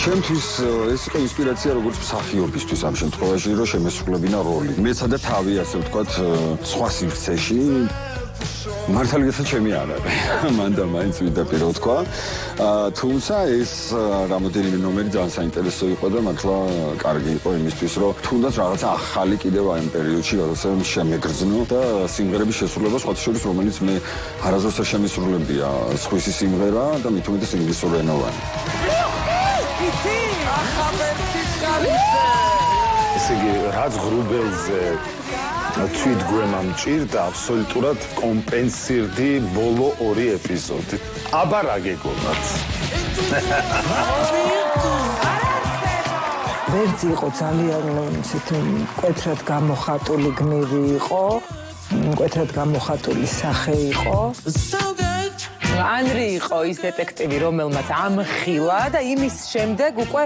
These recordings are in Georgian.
ჩემთვის ეს იყო ინსპირაცია როგორც მსახიობისთვის ამ შემთხვევაში, რომ შემესრულებინა როლი. მეცა და თავი, ასე ვთქვათ, სხვა სივრცეში მართალიცაც ჩემი არ არის. მან და მაინც ვიდაპირ თქვა. თუმცა ეს რამოდენიმე ნომერი ძალიან საინტერესო იყო და მართლა კარგი იყო იმისთვის, რომ თუნდაც რაღაცა ახალი კიდევ აი ამ პერიოდში რაღაცა შემეგრძნო და სიმღერების შესრულება სხვა შორის, რომელიც მე არასდროს არ შემისრულებია სხვისი სიმღერა და მით უმეტეს ინგლისურენოვანი. ესე იგი, რაც ღრუბელზე თვითგვემ ამჭირდა, აბსოლუტურად კომპენსირდი ბოლო 2 ეპიზოდი. აბა რა გეგონათ? ვერძი იყო ძალიან მკვეთრად გამოხატული გმირი იყო, მკვეთრად გამოხატული სახე იყო. ანრი იყო ის დეტექტივი, რომელმაც ამხილა და იმის შემდეგ უკვე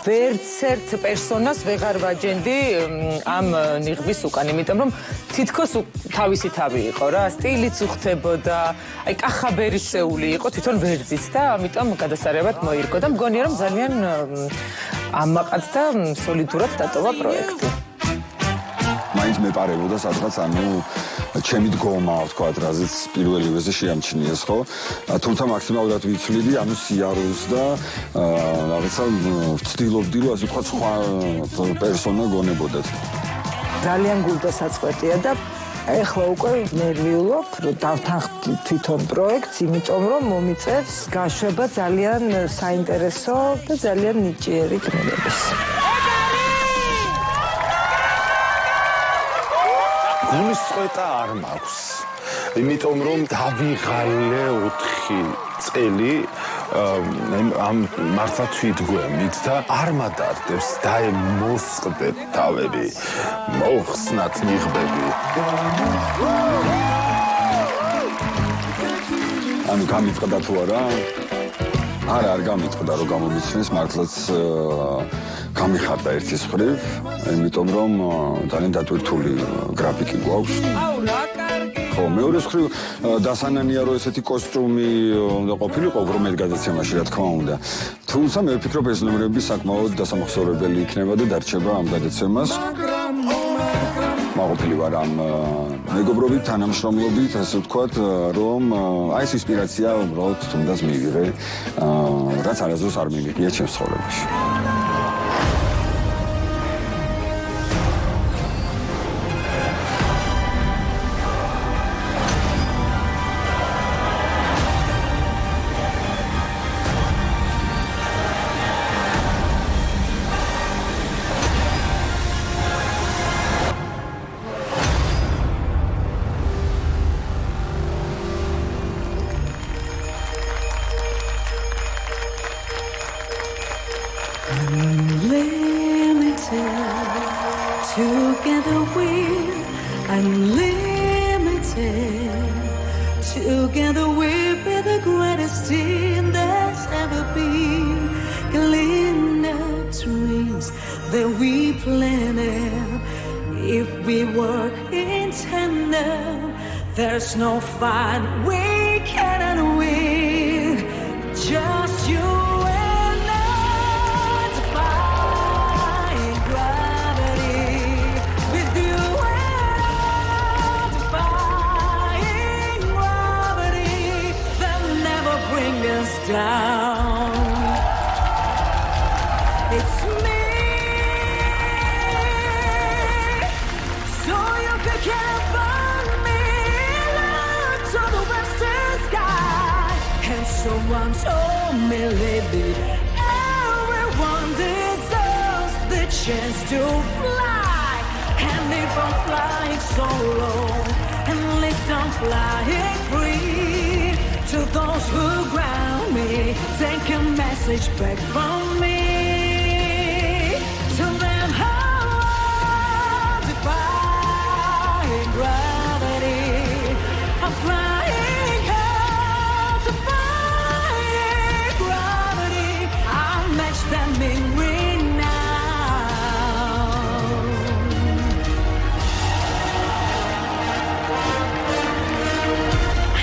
ვერც ერთ პერსონას ვეღარ ვაჯენდი ამ ნიღბის უკან, იმიტომ რომ თითქოს თავისი თავი იყო რა, სტილიც უხდებოდა, აი კახაბერისეული იყო თვითონ ვერძიც და ამიტომ გადასარევად მოირგო და მგონია რომ ძალიან ამაყად და სოლიდურად დატოვა პროექტი. მაინც მეპარებოდა სადღაც ჩემი დგომა, ვთქვათ, რაზეც პირველივეზე შეამჩნიეს, ხო? თუმცა მაქსიმალურად ვიცვლიდი ანუ სიარულს და რაღაცა ვცდილობდი, რომ ასე ვთქვათ, სხვა პერსონა გონებოდათ. ძალიან გულდასაწყვეტია და ეხლა უკვე ნერვიულობ, რომ დავთანხმდი თვითონ პროექტს, იმიტომ რომ მომიწევს გაშვება ძალიან საინტერესო და ძალიან ნიჭიერი გმირების. გულისწყეტა არ მაქვს, იმიტომ რომ დავიღალე 4 წელი ამ მართლა თვითგვემით და არ მადარდებს დაემოსყდეთ თავები, მოხსნათ ნიღბები. ანუ გამიწყდა თუ არა? არ გამიწყდა, რომ გამომიცნეს, მართლაც გამიხარდა ერთის მხრივ, იმიტომ რომ ძალიან დატვირთული გრაფიკი გვაქვს. ხო, მეორეს მხრივ დასანანია, რომ ესეთი კოსტიუმი უნდა ყოფილიყო ღრმად გადაცემაში, რა თქმა უნდა. თუმცა მე ვფიქრობ, ეს ნომრები საკმაოდ დასამახსოვრებელი იქნება და დარჩება ამ გადაცემას. მაყოფილი ვარ ამ მეგობრობით, თანამშრომლობით, ასე ვთქვათ, რომ აი ეს ინსპირაცია უბრალოდ თუნდაც მივიღე, რაც არასდროს არ მივიღია ჩემს ცხოვრებაში. Together we'll be the greatest team that's ever been. Glimmer dreams that we planted. If we work in tandem, there's no fight we cannot win. Just you and I defying gravity. With you and I defying gravity. They'll never bring us down. It's me. So you can count on me. Look to the western sky. And someone told me lately, everyone deserves the chance to fly. And if I'm flying solo, at least I'm flying free. To those who ground me, take a message back from me. To them how I'm defying gravity. I'm flying high, defying gravity. I'll match them in renown.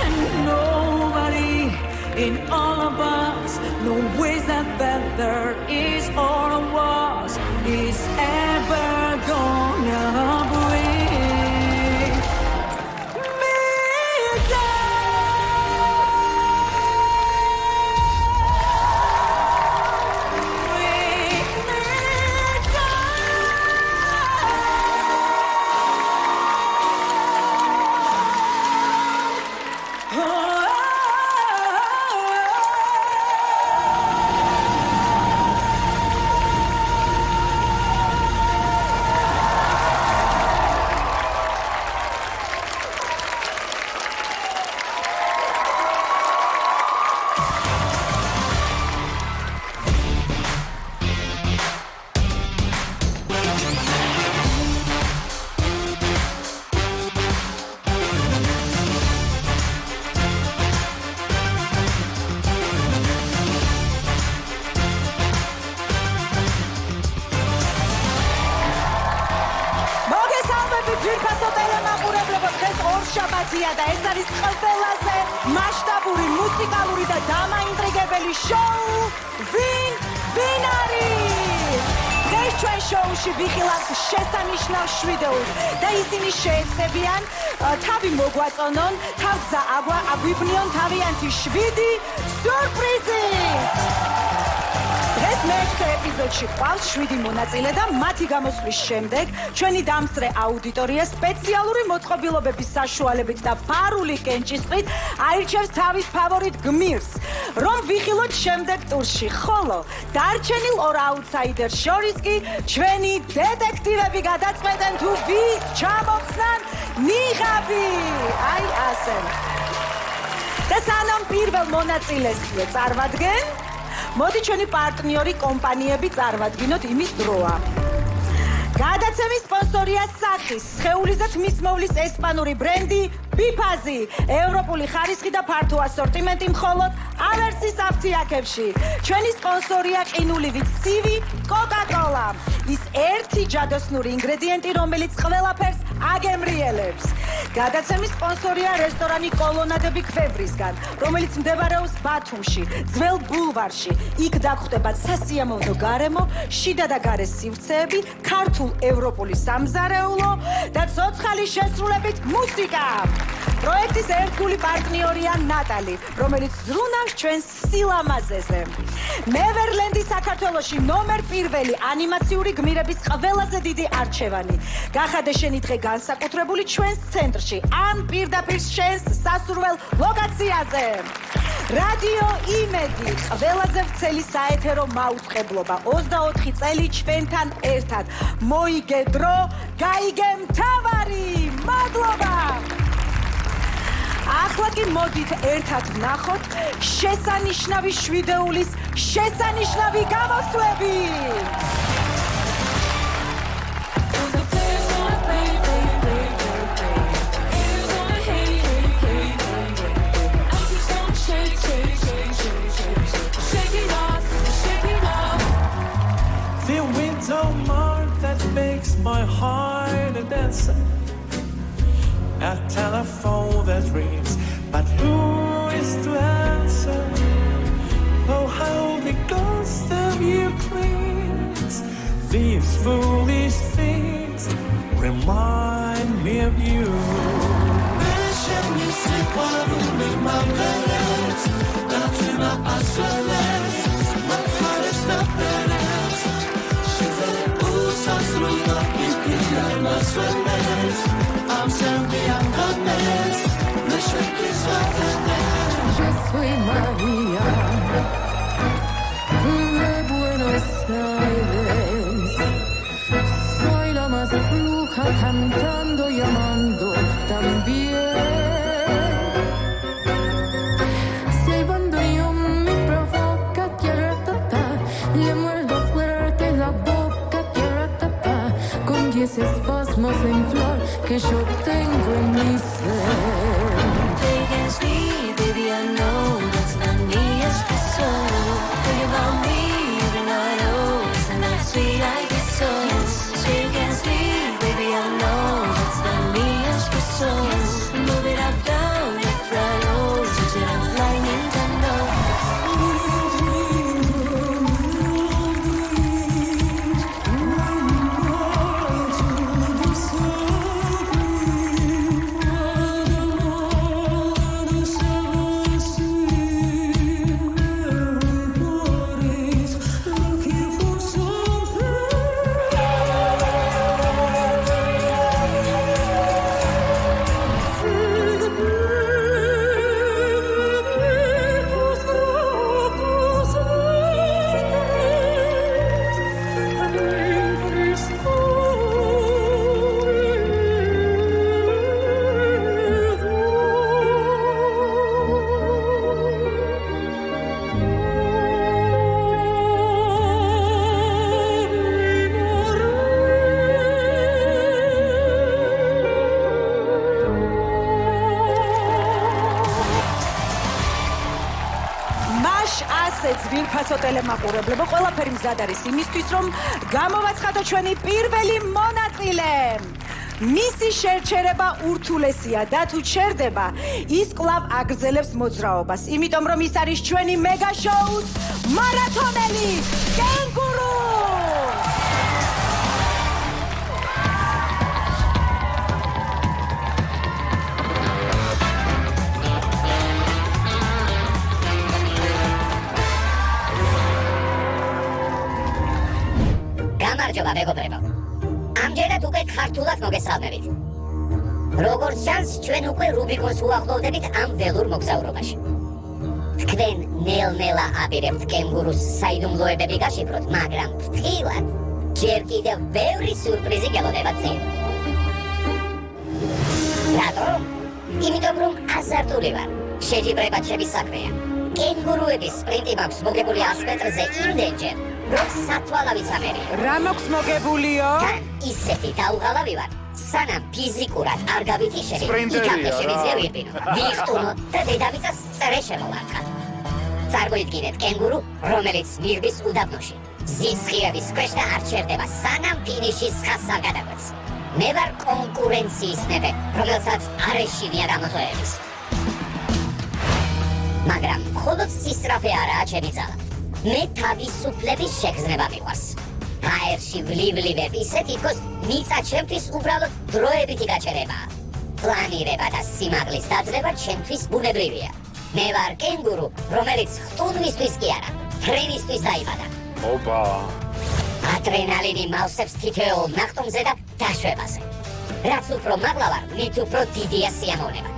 And nobody in all of us. No ways that there is or was is ever gonna bring me down. შაბათია და ეს არის ყველაზე მასშტაბური მუსიკალური და დამაინტრიგებელი შოუ ვინ არის? დღეს ჩვენ შოუში ვიხილავთ შესანიშნავ შვიდეულს და ისინი შეეცდებიან თავი მოგვაწონონ, თავგზა აგვიბნიონ თავიანთი 7 სიურპრიზი. დღეს მეექვსე ეპიზოდში ყავს 7 მონაწილე და მათი გამოსვლის შემდეგ ჩვენი დამსწრე აუდიტორია სპეციალური მოწყობილობების საშუალებით და ფარული კენჭისყრით აირჩევს თავის ფავორიტ გმირს, რომ ვიხილოთ შემდეგ ტურში. ხოლო დარჩენილ 2 აუთსაიდერს შორის კი ჩვენი დეტექტივები გადაწყვეტენ თუ ვის ჩამოხსნან ნიღაბი. აი ასე. და სანამ პირველ მონაწილეს წარვადგენ, მოდი ჩვენი პარტნიორი კომპანიები წარვადგინოთ, იმის დროა. გადაცემის სპონსორია სახის, სხეულის და თმისმოვლის ესპანური ბრენდი ბიფაზი, ევროპული ხარისხი და ფართო ასორტიმენტი მხოლოდ ალერსის აფთიაქებში. ჩვენი სპონსორია ყინულივით ცივი კოკა-კოლა, ის ერთი ჯადოსნური ინგრედიენტი, რომელიც ყველაფერს აგემრიელებს. გადაცემის სპონსორია რესტორანი კოლონადები ქვევრისგან, რომელიც მდებარეობს ბათუმში, ძველ ბულვარში. იქ დაგხვდება სასიამოვნო გარემო, შიდა და გარე სივრცეები, ქართულ ევროპული სამზარეულო და ცოცხალი შესრულებით მუსიკა. პროექტის ერთგული პარტნიორია ნატალი, რომელიც ზრუნავს ჩვენს სილამაზეზე. ნევერლენდი საქართველოში ნომერ 1 ანიმაციური გმირების ყველაზე დიდი არჩევანი. გახადე შენი დღე განსაკუთრებული ჩვენს ცენტრში, ან პირდაპირ შენს სასურველ ლოკაციაზე. რადიო იმედი, ყველაზე ვრცელი საეთერო მაუწყებლობა, 24 წელი ჩვენთან ერთად. მოიგე დრო, გაიგე მთავარი. მადლობა. ახლა კი მოდით ერთად ვნახოთ შესანიშნავი შვიდეულის შესანიშნავი გამოსვლები. The window mark that makes my heart a dancer. A telephone that rings, but who is to answer? Oh, how the ghost of you clings. These foolish things remind me of you. I'm simply unconnected. The ship is Je soy María de Buenos Aires. Soy la más floja cantando y amando también. Si el bandoneón me provoca, tierra-ta-ta, le muerdo fuerte la boca, tierra-ta-ta, con 10 espasmos en flor que yo tengo en mi ser. Baby, I know that's not me, it's the soul. Think about me every night, oh, it's a night sweet like the soul. So you can sleep, baby, I know that's not me, it's the soul. Move it up, down, left, right, oh, switch it up like Nintendo. მაშ ასე ძვირფასო ტელემაყურებლებო, ყველაფერი მზად არის იმისთვის, რომ გამოვაცხადოთ ჩვენი პირველი მონაწილე. მისი შერჩერება ურთულესია და თუ ჩერდება, ის კვლავ აგრძელებს მოძრაობას, იმიტომ რომ ის არის ჩვენი მეგა შოუს მარათონელი კენგურუ. გამარჯობა მეგობრებო. ამჯერად უკვე ქართულად მოგესალმებით. როგორც ჩანს, ჩვენ უკვე რუბიკონს უახლოვდებით ამ ველურ მოგზაურობაში. თქვენ ნელ-ნელა აპირებთ კენგურუს საიდუმლოებები გაშიფროთ, მაგრამ ფრთხილად ჯერ კიდევ ბევრი სიურპრიზი გელოდებათ წინ. რატომ? იმიტომ რომ აზარტული ვარ. შეჯიბრება ჩემი საქმეა. კენგურუების სპრინტი მაქვს მოგებული 100 მეტრზე იმდენჯერ, რომ სათვალავიც ამერი. რა მაქვს მოგებულიო? ისეთი დაუღალავი ვარ, სანამ ფიზიკურად არ გავითიშები, იქამდე შემიძლია ვირბინო, ვიხტუნო და დედამიწას წრე შემოვარყა. წარმოიდგინეთ კენგურუ, რომელიც მირბის უდაბნოში, ზის ღირების ქვეშ და არ ჩერდება, სანამ ფინიშის ხაზს არ გადაგვეც. მე ვარ კონკურენციის მეფე, რომელსაც არ ეშინია გამოწვევების. მაგრამ მხოლოდ სისწრაფე არაა ჩემი ძალა. მე თავისუფლების შეგრძნება მიყვარს. აერში ვლივლივებ ისე თითქოს მიწა ჩემთვის უბრალოდ დროებითი გაჩერებაა. პლანირება და სიმაღლის დაძლევა ჩემთვის ბუნებრივია. მე ვარ კენგურუ, რომელიც ხტუნვისთვის კი არა, ფრენისთვის დაიბადა. ოპა. ადრენალინი მავსებს თითოეულ ნახტომზე და დაშვებაზე. რაც უფრო მაღლა ვარ, მით უფრო დიდია სიამოვნება.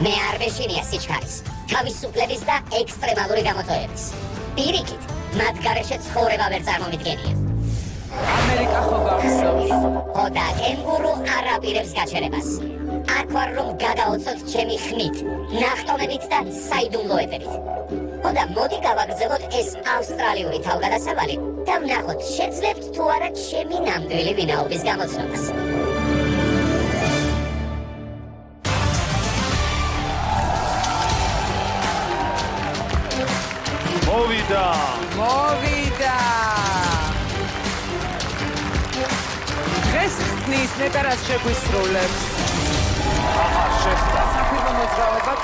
მე არ მეშინია სიჩქარის, თავისუფლების და ექსტრემალური გამოწვევების. პირიქით, მათ გარეშე ცხოვრება ვერ წარმომიდგენია. ამერიკა ხო გავხსოვს. ხო და კენგურუ არ აპირებს გაჩერებას. აქ ვარ რომ გადაოცოთ ჩემი ხმით, ნახტომებით და საიდუმლოებებით. ხო და მოდი გავაგრძელოთ ეს ავსტრალიური თავგადასავალი და ვნახოთ, შეძლებთ თუ არა ჩემი ნამდვილი ვინაობის გამოცნობას. მოვიდა. დღეს ხსნის ნეტარას შეგვისრულებს. აჰა, შეხვდა. საფირმო მოძრაობაც.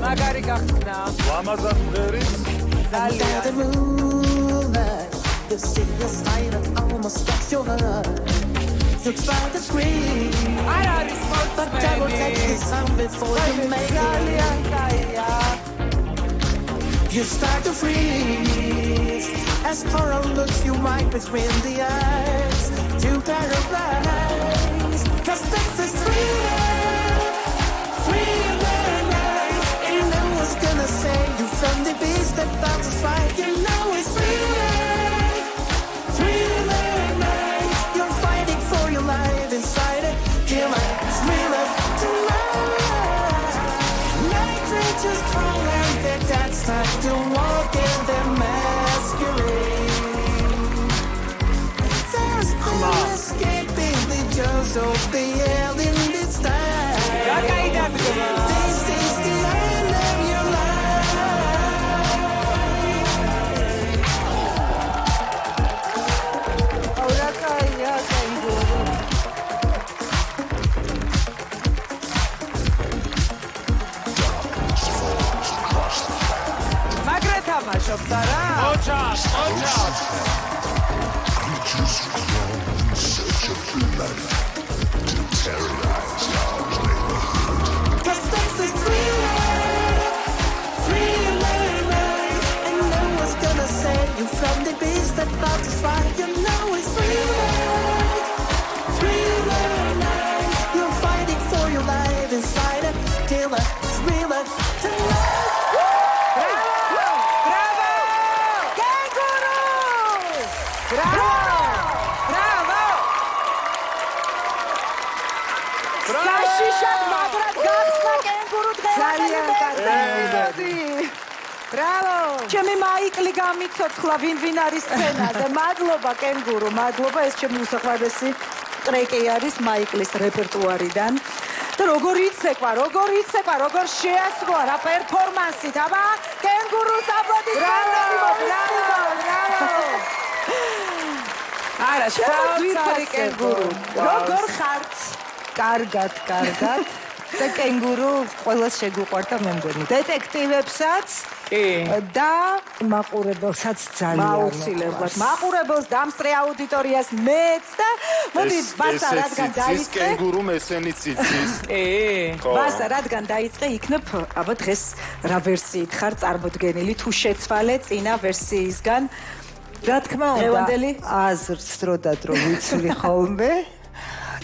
მაგარი გახსნა. ლამაზად მღერის. არ არის You start to freeze. As for a look you right between the eyes, you paralyze. 'Cause this is thriller night. You know what's gonna say you from the beast that bounces right. You know it's thriller night. You're fighting for your life inside it. Feel like it's thriller tonight. Night reaches strong and their dance time to walk in their masquerade. There's no escaping the jaws of the alien this time. This is the end of your მაგრა თამაშობს არა? ოჩას. Cause this is thriller night. And no one's gonna save you from and the beast that about to strike. You know it's thriller night. You're fighting for your life inside it. Thriller, thriller tonight. საშიშად მაგრად გახსნა კენგურუ დღევანდელი. ბრავო! ჩემი მაიკლი გამიცოცხლა ვინ არის სცენაზე. მადლობა კენგურუ, მადლობა, ეს ჩემი უსახლებესი ტრეკი არის მაიკლის რეპერტუარიდან. და როგორ იცეკვა, როგორ შეასრულა რა პერფორმანსით, აბა კენგურუს აპლოდისმენტები. არა, შევძვირთარი კენგურუ. როგორ ხართ? კარგად. და კენგურუ ყველას შეგვიყვარდა მე მგონი. დეტექტივებსაც და მაყურებელსაც ძალიან. მაუცილებლად. მაყურებელს დამსწრე აუდიტორიას მეც და მოდი ბასა რადგან დაიწყე. კენგურუ ესენიც იცის. ბასა რადგან დაიწყე, იქნებ აბა დღეს რა ვერსიით ხარ წარმოდგენილი თუ შეცვალე წინა ვერსიისგან. რა თქმა უნდა, აზრს დრო და დრო ვიცვლი ხოლმე.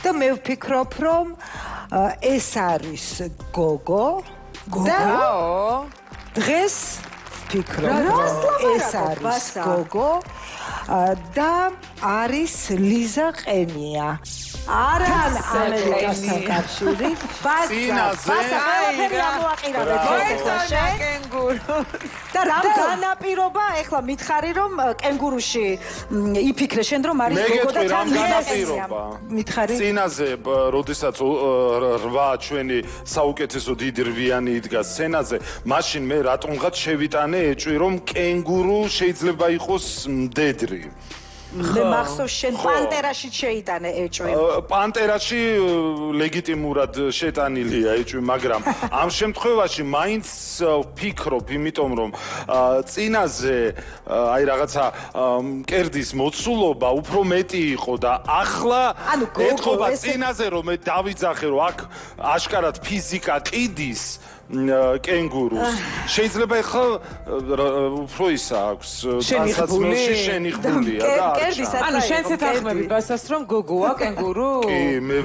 და მე ვფიქრობ, რომ ეს არის გოგო. დღეს ვფიქრობ, რომ ეს არის გოგო და არის ლიზა ყენია. არა ამერიკასთან კავშირი. წინაზე. და რამ განაპირობა, ეხლა მითხარი რომ კენგურუში იფიქრე შენ რომ არის გოგო და თან განაპირობა. მითხარი. წინაზე, როდესაც 8 ჩვენი საუკეთესო დიდი რვიანი იდგა სცენაზე, მაშინ მე რატომღაც შევიტანე ეჭვი რომ კენგურუ შეიძლება იყოს მდედრი. მე მახსოვს შენ პანტერაში შეიტანე ეჭვი. პანტერაში ლეგიტიმურად შეტანილია ეჭვი, მაგრამ ამ შემთხვევაში მაინც ვფიქრობ, იმიტომ რომ წინაზე აი რაღაცა მკერდის მოცულობა უფრო მეტი იყო და ახლა ეთქობა წინაზე რომ მე დავიძახე რომ აქ აშკარად ფიზიკა ყიდის კენგურუს. შეიძლება ახლა უფრო ისა აქვს განსაცმელში შენიღბულია და ანუ შენ ცეთახმები ბასას რომ გოგოა კენგურუ? კი, მე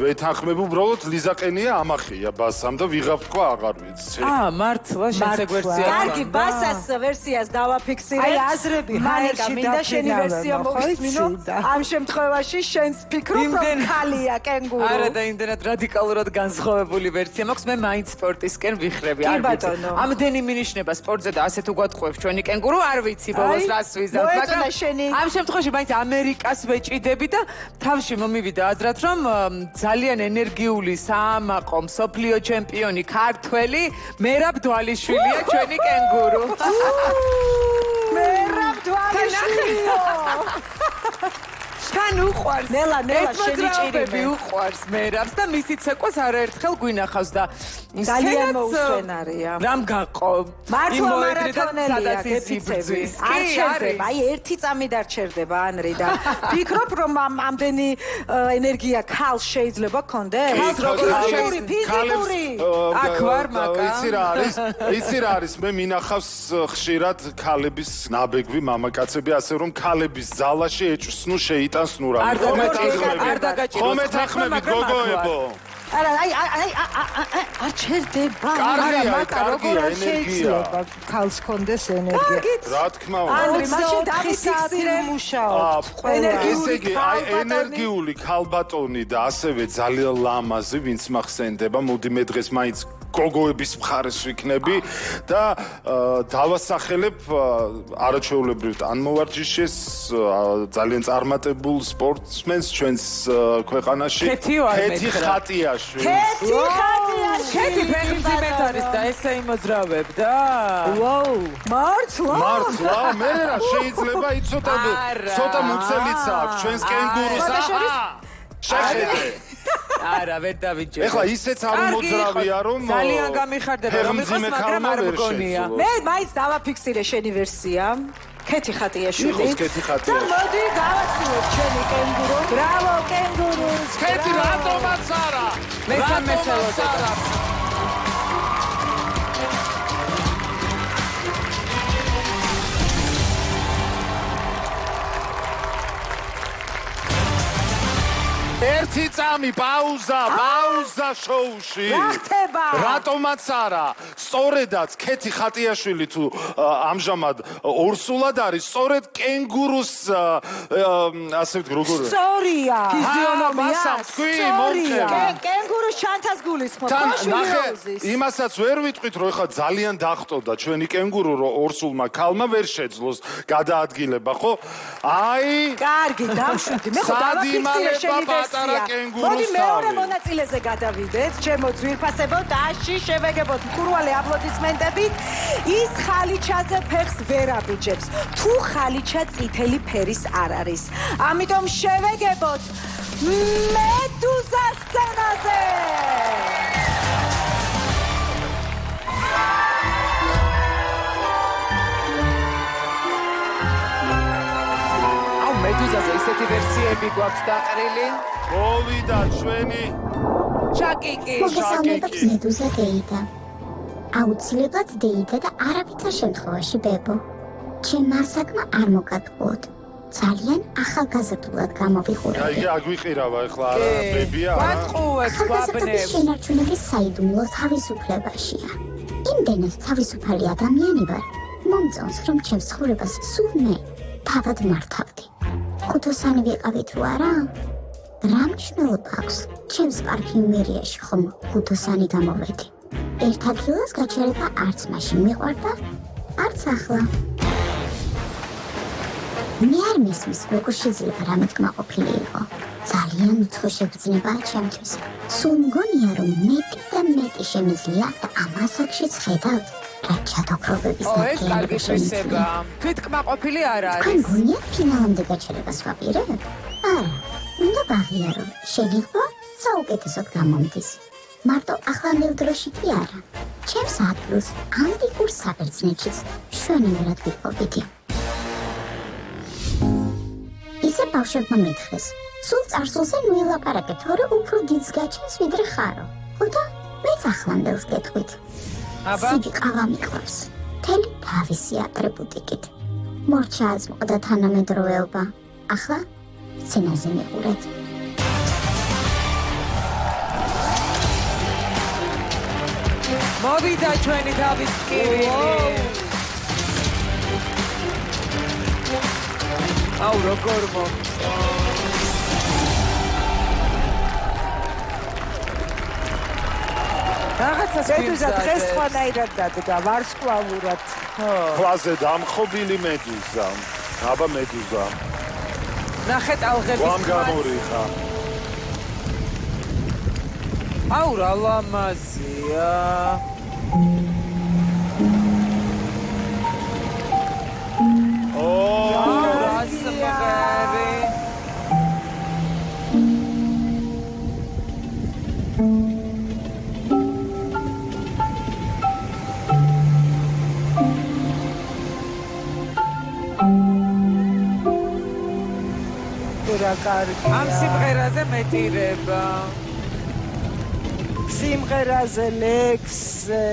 ვეთანხმები უბრალოდ ლიზა ყენია ამახია ბასამ და ვიღავ თქვა აღარ ვიცი. მართლა შენ ვერსია. კარგი, ბასას ვერსიას დავაფიქსირე. აი აზრები მანეკა მინდა შენი ვერსია მოვისმინო. ამ შემთხვევაში შენს ფიქრობ რომ ხალია კენგურუ. არა და იმდენად რადიკალურად განსხვავებული ვერსია მაქვს. მე მაინც სპორტისკენ ვიხრები, არ ვიცი. ამდენი მინიშნება სპორტზე და ასეთ უგვატყუებს ჩვენი კენგურუ, არ ვიცი ბოლოს რას ვიზავთ, მაგრამ ამ შემთხვევაში მაინც ამერიკას ვეჭიდები და თავში მომივიდა აზრად, რომ ძალიან ენერგიული საამაყო მსოფლიო ჩემპიონი ქართველი მერაბ დვალიშვილია ჩვენი კენგურუ. მერაბ დვალიშვილიო. თან უყვარს. ნელა შენი ჭირიმე უყვარს მერაბს და მისი ცეკვას არაერთხელ გვინახავს და ძალიან მოუსვენარია. რამ გაყო? მართლა მარათონელია გეფიცები. არ ჩერდება, აი ერთი წამი დარჩერდება ანრი და ფიქრობ რომ ამდენი ენერგია ქალს შეიძლება გქონდეს? ფიზიკური. აქ ვარ მაკა. იცი რა არის? მე მინახავს ხშირად ქალების ნაბეგვი მამაკაცები, ასე რომ ქალების ზალაში ეჭვსნუ შეიტანს ნურა. არ დაგაჭიროს. ხომ ეთანხმებით გოგოებო? არა, აი არ ჩერდება. კარგია ენერგია. ქალს კონდეს ენერგია. რა თქმა უნდა. ანრი მაშინ დავიფიქსირე მუშაობ. ესე იგი, აი ენერგიული ქალბატონი და ასევე ძალიან ლამაზი, ვინც მახსენდება, მოდი მე დღეს მაინც გოგოების მხარეს ვიქნები და დავასახელებ არაჩვეულებრივ ტანმოვარჯიშეს ძალიან წარმატებულ სპორტსმენს ჩვენს ქვეყანაში ქეთი ხატიაშვილი. ქეთი ფეხმძიმედ არის და ესე იმოძრავებდა. ვაუ, მართლა? მე რა შეიძლება ცოტა მუცელიც აქვს ჩვენს კენგურუს. შეხედე. არა, ვერ დავიჯერე. ეხლა ისეც არ მოძრავია რომ ძალიან გამიხარდება რომ იყოს, მაგრამ არ მგონია. მე მაინც დავაფიქსირე შენი ვერსია. ქეთი ხატიაშვილი. იყოს ქეთი ხატიაშვილი. და მოდი გავაცილოთ ჩვენი კენგურუ. ბრავო კენგურუ. ქეთი რატომაც არა? მესამე ხელოდება. 1 წამი პაუზა შოუში. რა ხდება? რატომაც არა. სწორედაც ქეთი ხატიაშვილი თუ ამჟამად ორსულად არის, სწორედ კენგურუს ასე ვთქვი როგორ. სწორია. ფიზიონომია. სწორია. კენგურუს ჩანთას გულისხმობ. თან ნახე, იმასაც ვერ ვიტყვით, რომ ეხლა ძალიან დახტოვდა ჩვენი კენგურუ, რომ ორსულმა ქალმა ვერ შეძლოს გადაადგილება, ხო? აი, კარგი, დავშვიდე. მე ხო დავაფიქსირე შენი ვერსია. მოდი მეორე მონაწილეზე გადავიდეთ. ჩემო ძვირფასებო, დაში შევეგებოთ მკურვალე აპლოდისმენტებით. ის ხალიჩაზე ფეხს ვერ აბიჯებს. თუ ხალიჩა წითელი ფერის არ არის. ამიტომ შევეგებოთ მედუზა სცენაზე. მედუზაზე ისეთი ვერსიები გვაქვს დაყრილი. მოვიდა ჩვენი შაკიკი. მოგესალმებით მედუზა დეიდა. აუცილებლად დეიდა და არავითარ შემთხვევაში ბებო. ჩემმა საკმა არ მოგატყუოთ. ძალიან ახალგაზრდულად გამოვიყურეთ. აი, აგვიყირავა ეხლა არა ბებია. გვატყუებს გვაბნევს. შენარჩუნების საიდუმლო თავისუფლებაშია. იმდენად თავისუფალი ადამიანი ვარ, მომწონს, რომ ჩემს ცხოვრებას სულ მე თავად მართავდი. ხუთოსანი ვიყავით თუ არა? რა მნიშვნელობა აქვს? ჩემს პარფიუმერიაში ხომ ხუთოსანი გამოვედი. ერთ ადგილას გაჩერება არც მაშინ მიყვარდა, არც ახლა. მე არ მისმის, როგორ შეიძლება რამე კმაყოფილი იყო. ძალიან უცხო შეგრძნებაა ჩემთვის. სულ მგონია, რომ მეტი და მეტი შემიძლია და ამ ასაკშიც ხედავთ, რაც ჩადოქრობების ეს კარგი შეესება. თვით კმაყოფილი არ თქვენ არის. გონიათ ფინალამდე გაჩერებას ვაპირებ? არა, უნდა ვაღიარო. შეგიღო საუკეთესოდ გამომდის. მარტო ახლანდელ დროში კი არა. ჩემს ადგილს ანტიკურ საბერძნეთშიც შვენივრად ვიპოვიდი. ისე ბავშვებმა მითხრეს, სულ წარსულზე ნუილაპარაკე, თორე უფრო დიდს გაჩენს ვიდრე ხარო. ხოდა მეც ახლანდელს გეტყვით. სიგი ყავა მიყვარს, მთელი თავისი ატრიბუტიკით. მორჩა აზმყდა და თანამედროვეობა. ახლა სცენაზე მიყურეთ. მოვიდა ჩვენი დავის ტკივილი. აუ როგორ მომწონს. რაღაცას მედუზა დღეს სხვანაირად დადგა, ვარსკვლავურად. ქვაზე დამხობილი მედუზა. აბა მედუზა. ნახე ტალღების ვამ გამორიხა. აუ რა ლამაზია. რა სიმღერი. რა კარგი. ამ სიმღერაზე მეტირება. სიმღერაზე ლექსზე.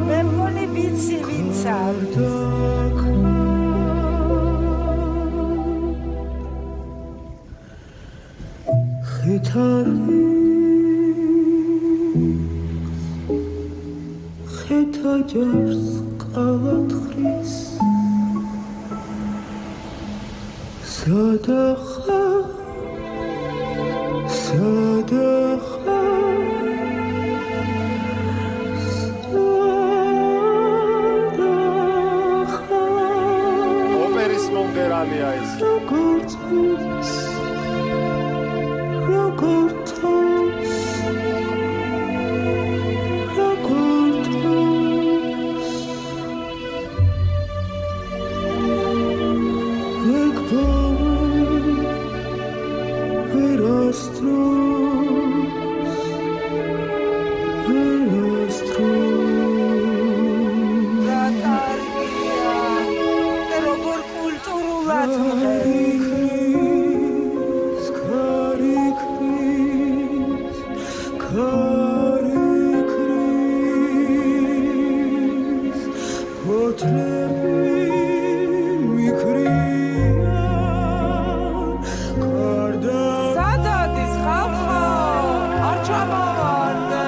მე მგონი ვიცი ვინც არის. ხეთა ჯარს ყავათხრის სადახა ოპერის მომღერალია ეს. როგორც სადადის ხალხო არ ჩამოვარდე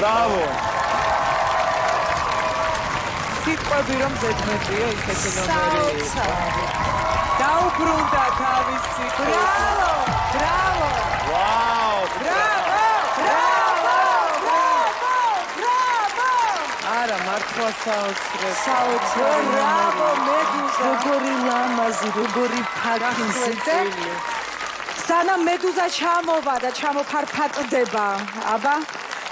Bravo! სიტყვები რომ ზედმეტია ისეთი ნომერი. დაუბრუნდა თავისი. Bravo! Bravo! Wow! Bravo! Bravo! Bravo! Bravo! არა, მართლა საოცრად. საოცრად. Bravo, მედუზა. როგორი ლამაზი, როგორი ფაქიზი. სანამ მედუზა ჩამოვა და ჩამოფარფატდება. აბა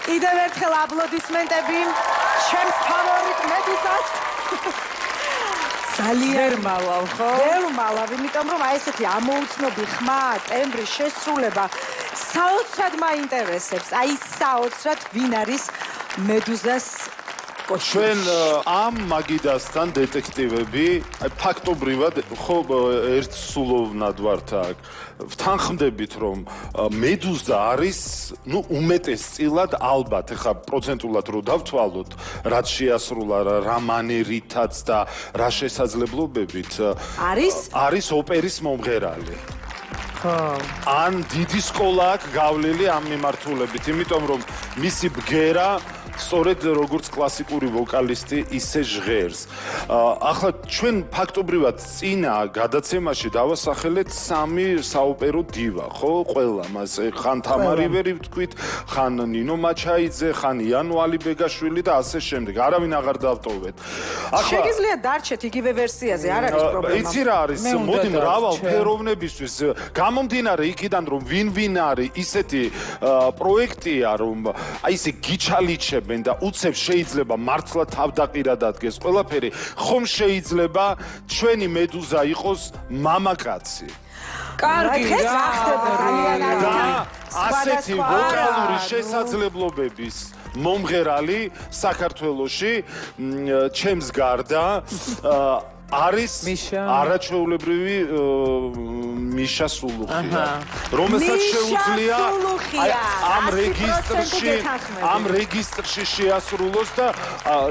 კიდევ ერთხელ აპლოდისმენტები ჩემს ფავორიტ მედუზას. ძალიან მალავ ხო? ვერ მალავ, იმიტომ რომ აი ესეთი ამოუცნობი ხმა, ტემბრი, შესრულება საოცრად მაინტერესებს. აი საოცრად ვინ არის მედუზას ჩვენ ამ მაგიდასთან დეტექტივები, აი ფაქტობრივად ხო ერთსულოვნად ვართ აქ. ვთანხმდებით რომ მედუზა არის, ნუ უმეტესწილად ალბათ, ეხლა პროცენტულად რო დავთვალოთ, რაც შეასრულა რა მანერითაც და რა შესაძლებლობებით არის ოპერის მომღერალი. ან დიდი სკოლა აქვს გავლილი ამ მიმართულებით, იმიტომ რომ მისი ბგერა სწორედ როგორც კლასიკური ვოკალისტი ისე ჟღერს. ახლა ჩვენ ფაქტობრივად წინა გადაცემაში დავასახელეთ 3 საოპერო დივა, ხო? ყველა მასე ხან თამარი ვერი ვთქვით, ხან ნინო მაჩაიძე, ხან იანო ალიბეგაშვილი და ასე შემდეგ. არავინ აღარ დავტოვეთ. შეგიძლიათ დარჩეთ იგივე ვერსიაზე, არ არის პრობლემა. იცი რა არის? მოდი მრავალ ფეროვნებისთვის გამომდინარე იქიდან რომ ვინ არის ისეთი პროექტია რომ აი ესე გიჩალიჩებ და უცებ შეიძლება მართლა თავდაყირა დადგეს ყველაფერი, ხომ შეიძლება ჩვენი მედუზა იყოს მამაკაცი. კარგი რა ხდება და ასეთი ვოკალური შესაძლებლობების მომღერალი საქართველოში, ჩემს გარდა არის არაჩვეულებრივი მიშა სულუხია, რომელსაც შეუძლია ამ რეგისტრში შეასრულოს და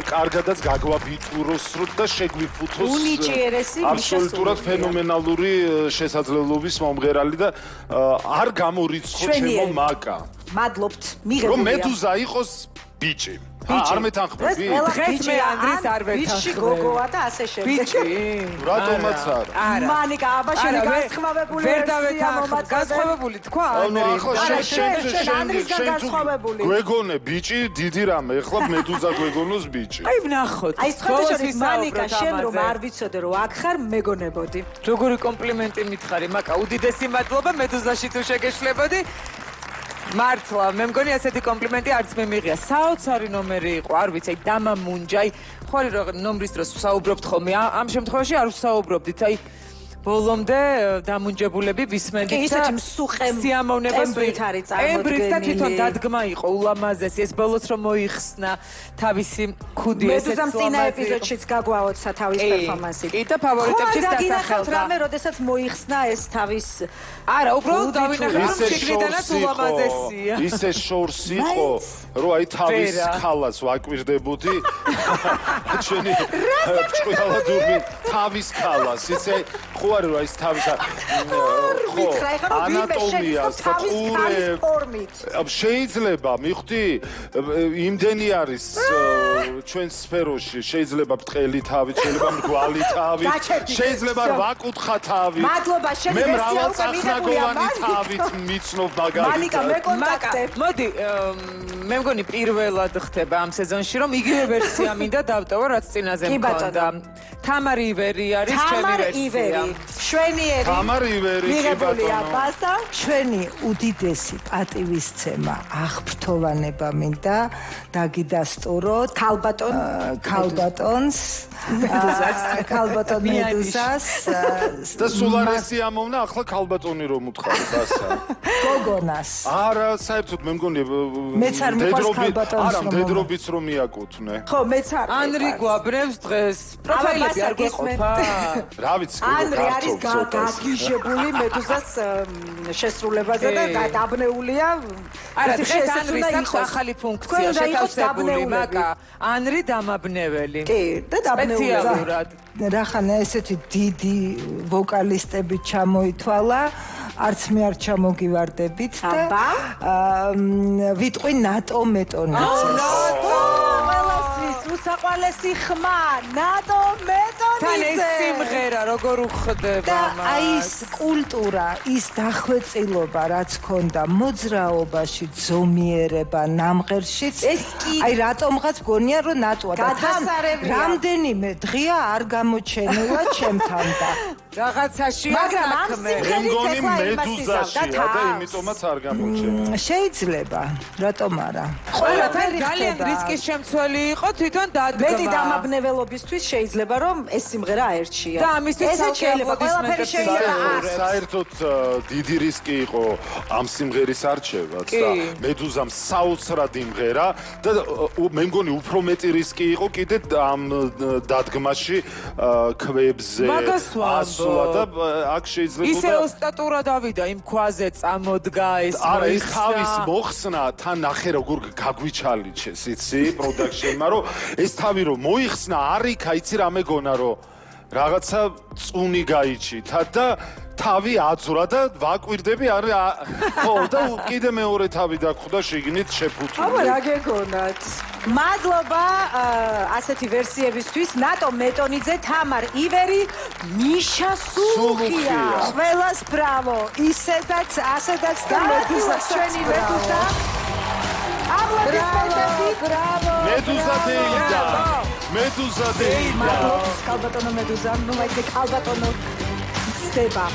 კარგადაც გაგვაბიტუროს და შეგვიფუთოს აბსოლუტურად ფენომენალური შესაძლებლობის მომღერალი და არ გამორიცხო ჩემო მაკა. მადლობთ, მიღებულია. რომ მედუზა იყოს ბიჭი. არ მეთანხმები? დღეს მე ანდრის არ ვეთანხმები. ბიჭი გოგოა და ასე შემდეგ. ბიჭი? რატომაც არა? მანიკა, აბაშენი გასხვავებული ვერ დავეთანხმებ. გასხვავებული თქვა ანდრი. შენ გვეგონე ბიჭი, დიდი რამე, ეხლა მედუზა გვეგონოს ბიჭი. აი ვნახოთ. აი სხვადასხვა მანიკა, შენ რომ არ ვიცოდე რომ აქ ხარ, მეგონებოდი. როგორი კომპლიმენტი მითხარი, მაკა, უდიდესი მადლობა მედუზაში თუ შეგეშლებოდი. მართლა, მე მგონი ასეთი კომპლიმენტი არც მე მიღია. საოცარი ნომერი იყო, არ ვიცი, აი დამამუნჯა, აი ხوارი რომ ნომრის დროს ვსაუბრობთ ხოლმე, ამ შემთხვევაში არ ვსაუბრობდით, აი ბოლომდე დამუნჯებულები ვისმენდით კი, ისეთი მსუხე ტემბრით არის წარმოდგენილი. ემბრით და თვითონ დადგმა იყო ულამაზესი ეს ბოლოს რომ მოიხსნა თავისი ქუდი ესეც მედუზამ წინა ეპიზოდშიც გაგვაოცა თავის პერფორმანსი. კი და ფავორიტებშიც დასახელდა. რამე როდესაც მოიხსნა ეს თავის არა, უბრალოდ დავინახე რომ შეკრიდანაც ულამაზესია. ისე შორს იყო, რომ აი თავის ქალას ვაკვირდებოდი. ჩვენი ჭკუალა დურბინ თავის ქალას, ისე ხო არის რომ ის თავის ანატომიას და ყურებს შეიძლება მივხვდი იმდენი არის ჩვენ სფეროში შეიძლება ბრტყელი თავი შეიძლება მრგვალი თავი შეიძლება ვაკუთხა თავი მე მრავალ წახნაგოვანი თავით მიცნობ მაგალითად მანიკა მე კონტაქტებ მოდი მე მგონი პირველად ხდება ამ სეზონში რომ იგივე ვერსია მინდა დავტოვო რაც წინაზე მქონდა თამარ ივერი არის ჩემი ვერსია შვენიერი თამარ ივერი მიღებულია ბასა ჩვენი უდიდესი პატივისცემა აღფრთოვანება მინდა დაგიდასტუროთ ქალბატონს ქალბატონ მედუზას და სულ არესი ამოვნა ახლა ქალბატონი რომ უთხარი ბასა გოგონას არა საერთოდ მე მგონი მეც არ მიყვარს ქალბატონს არა მდედრობიც რომ მიაკუთვნე ხო მეც არ ანრი გვაბრევს დღეს პროფაილები არ გეყოფა რა ვიცი ანრი არის გაგიჟებული მედუზას შესრულებაზე და დაბნეულია არა დღეს ანრი აქვს ახალი ფუნქცია შეთავსებული მაკა ანრი დამაბნეველი კი და დაბნეულია რახანა ესეთი დიდი ვოკალისტები ჩამოითვალა არც მე არ ჩამოგივარდებით და ვიტყვი ნატო მეტონიძე უსაყვარლესი ხმა ნატო მეტონიძე თან ეს სიმღერა როგორ უხდება მას და აი ეს კულტურა ის დახვეწილობა რაც ქონდა მოძრაობაში ზომიერება ნამღერშიც აი რატომღაც გონია რომ ნატოა და თან რამდენიმე დღეა არ გამოჩენილა ჩემთან და რაღაცაში მაგრამ ამ სიმღერით ეხლა მედუზაშია და იმიტომაც არ გამოჩენია შეიძლება რატომ არა ყველაფერი ძალიან რისკის შემცველი იყო თვითონ დადგმა მეტი დამაბნეველობისთვის შეიძლება რომ ეს სიმღერა აერჩია და ამისთვის შეიძლება ყველაფერი შეიძლება საერთოდ დიდი რისკი იყო ამ სიმღერის არჩევაც და მედუზამ საოცრად იმღერა და მე მგონი უფრო მეტი რისკი იყო კიდე ამ დადგმაში ქვებზე ასვლა და აქ შეიძლება ისე ოსტატურად ავიდა იმ ქვაზე წამოდგა ეს არა ის თავის მოხსნა თან ნახე როგორ გაგვიჩალიჩეს იცი პროდაქშენმა რომ ეს თავი რომ მოიხსნა არიქა იცი რა მეგონა რომ რაღაცა წუნი გაიჩითა და თავი აძვრა და ვაკვირდები არის ხო და კიდე მეორე თავი დაგხვდა შიგნით შეფუთული აბა რა გეგონათ მადლობა ასეთი ვერსიებისთვის ნატო მეტონიძე თამარ ივერი მიშა სულუხია ყველას ბრავო ისედაც ასედაც და მედუზა ჩვენი მედუზა აპლოდისმენტები ბრავო მედუზა დეიდა მედუზა დეიდა მადლობს ქალბატონო მედუზა ნუ მაინც ქალბატონო ცდება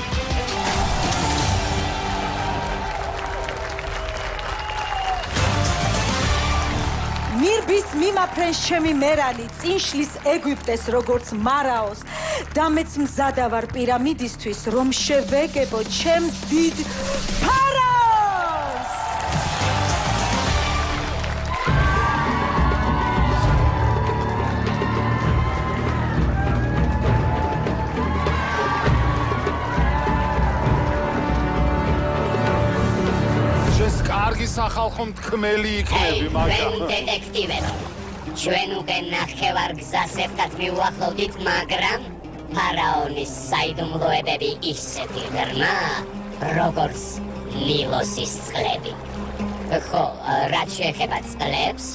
მირბის მიმაფრენს ჩემი მერანი წინშლის ეგვიპტეს როგორც მარაოს და მეც მზადა ვარ პირამიდისთვის რომ შევეგებო ჩემს დიდ ფარაონს კარგი სახალხო მთქმელი იქნები მაგრამ დეტექტივებო ჩვენ უკენ ნახევარ გზას ერთად მივუახლოვდით მაგრამ ფარაონის საიდუმლოებები ისეთი ღრმა როგორც ნილოსის წყლები ხო რაც შეეხება წყლებს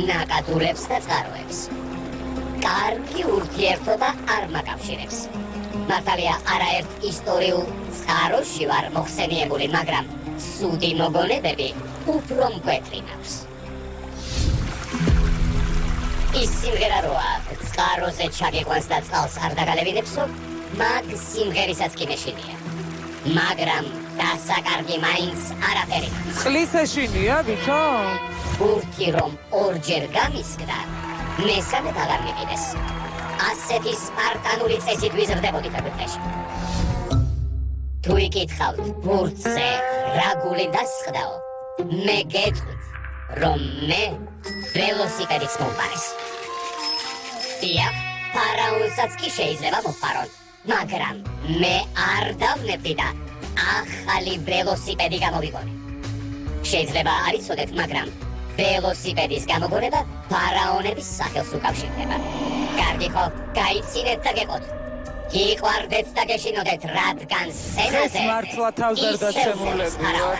ნაკადულებს და წყაროებს კარგი ურთიერთობა არ მაკავშირებს მართალია არაერთ ისტორიულ წყაროში ვარ მოხსენიებული მაგრამ სუდი მოგონებები უფრო მკვეთრინავს. ის სიმღერა როა წყაროზე ჩაგეყვანს და წყალს არ დაგალევინებსო, მაგ სიმღერისაც კი მეშინია. მაგრამ დასაკარგი მაინც არაფერი. წყლის ეშინია, ვითო? ბურთი რომ ორჯერ გამისკდა, მესამედ აღარ მიყიდეს. ასეთი სპარტანული წესით ვიზრდებოდით ეგვიპტეში. თუ იკითხავთ ბურთზე რა გული დასხდაო, მე გეტყვით, რომ მე ველოსიპედით მომპარეს. დიახ, ფარაონსაც კი შეიძლება მოფარონ, მაგრამ მე არ დავნებდი და ახალი ველოსიპედი გამოვიგონე. შეიძლება არ იცოდეთ, მაგრამ ველოსიპედის გამოგონება ფარაონების სახელს უკავშირდება. კარგი ხო, გაიცინეთ და გეყოთ. გიყვარდეთ და გეშინოდეთ, რადგან სცენაზე მართლა თავს არ დაცემულები ვარ.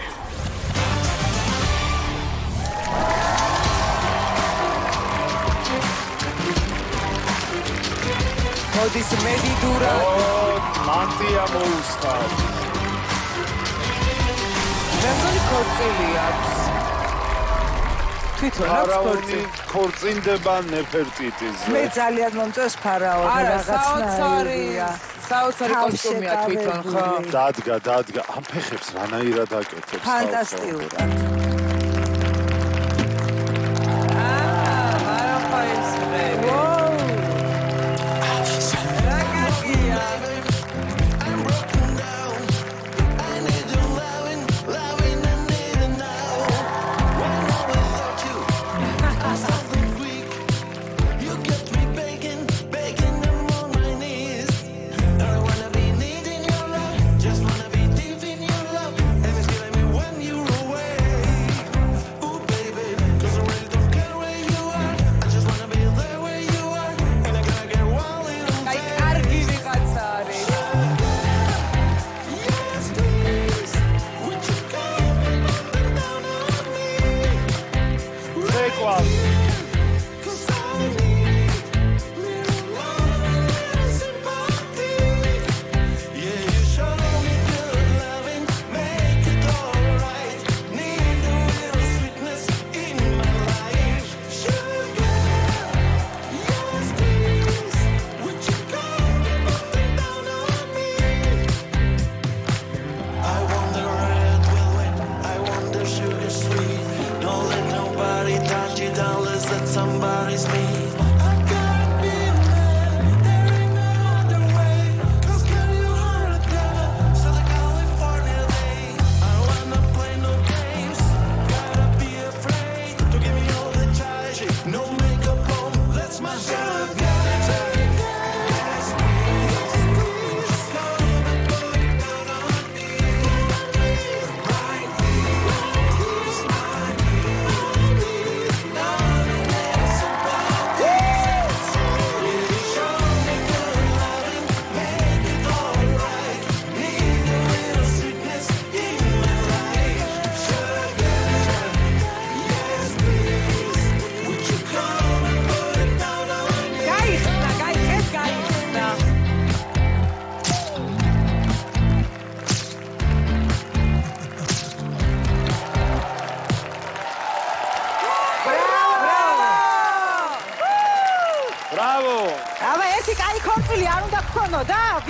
მოდის მედიდურად მანტია მოუსხავ. მე მგონი ქორწილი აქვს. თვითონ აქვს ქორწილი. ქორწინდება ნეფერტიტიზე. მე ძალიან მომწონს ფარაონი რაღაცნაირია. საოცარი კოსტუმია თვითონ, ხო? დადგა, ამ ფეხებს რანაირად აკეთებს? ფანტასტიურად.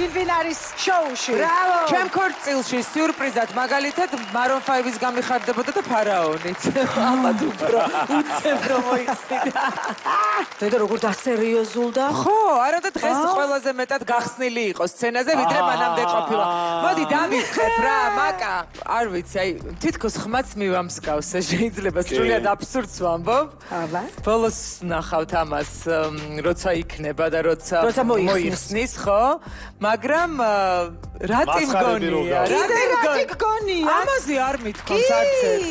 ვინ არის შოუში? ჩემ ქორწილში სიურპრიზად მაგალითად მარონ 5-ის გამიხარდებოდა და ფარაონიც. ალბათ უფრო უცებ რომ მოიხსნიდა. დედა როგორ დასერიოზულდა? ხო, არა და დღეს ყველაზე მეტად გახსნილი იყო სცენაზე, ვიდრე მანამდე ყოფილა. მოდი დავიწყებ რა, მაკა. არ ვიცი, აი თითქოს ხმაც მივამსგავსე, შეიძლება სრულიად აბსურდს ვამბობ. აბა. ბოლოს ნახავთ ამას, როცა იქნება და როცა მოიხსნის, ხო? მაგრამ რატი მგონია? რატი მგონია? ამაზე არ მithქვამს არც ერთ.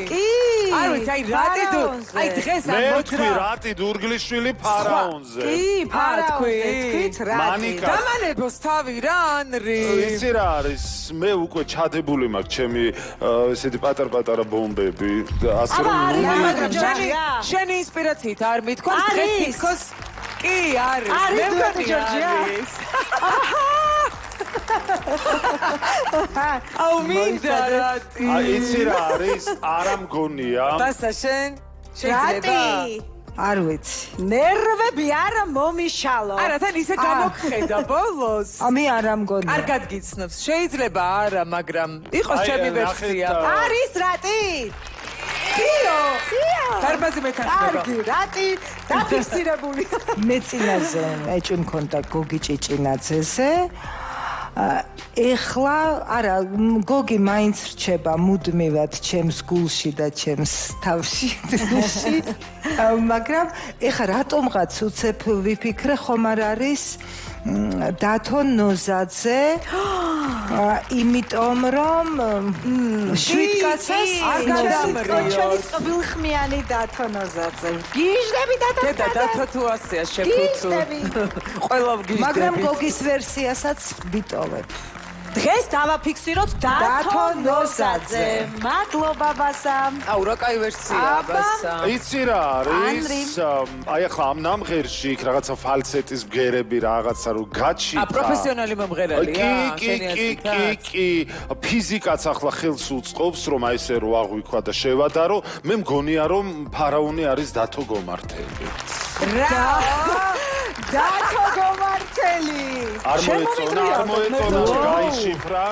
კი. არ ვიცი, აი რატი თუ აი დღეს ამ მოთხრა. მე რატი დურგლიშვილი ფარაონზე. კი, ფარაონზე თქვით რატი. დამანებოს თავი რა, ანრი. იცი რა არის? მე უკვე ჩადებული მაქვს ჩემი ესეთი პატარ-პატარა ბომბები. ასე რომ შენი ინსპირაციით არ მithქვამს დღეს თითქოს კი არის. მე მგონი არის. აუ მინდა რატი. აი იცი რა არის? არა მგონია. დასა შენ შეიძლება? არ ვიცი. ნერვები არა მომიშალო. არა, თან ისე გამოგხედა ბოლოს. ამი არა მგონია. კარგად გიცნობს. შეიძლება არა, მაგრამ იყოს ჩემი ვერსია. არის რატი? კიო. დარბაზი მეთანხმება. კარგი, რატი დაფიქსირებული. მე წინაზე ეჭვი მქონდა გოგი ჭიჭინაძეზე. ეხლა არა გოგი მაინც რჩება მუდმივად ჩემს გულში და ჩემს თავში მაგრამ ეხლა რატომღაც უცებ ვიფიქრე ხომ არ არის დათო ნოზაძე იმიტომ რომ შვიდკაცას არ გადამრიო ჩვენი წყვილხმიანი დათო ნოზაძე გიჟდები დათო თუ ასეა შეფუთუ ყველა გიჟდები მაგრამ გოგის ვერსიასაც ვიტოვებ დღეს დავაფიქსიროთ დათო ნოზაძე მადლობა ბასამ აუ რა კაი ვერსია ბასა იცი რა არის აი ახლა ამ ნამღერში იქ რაღაცა ფალცეტის ბგერები რაღაცა რო გაჩიტა პროფესიონალი მომღერალია კი ფიზიკაც ახლა ხელს უწყობს რომ აი ესე რო აღვიქვა და შევადარო მე მგონია რომ ფარაონი არის დათო გომართელი რა დათო გომართელი არ მოეწონა გაიშიფრა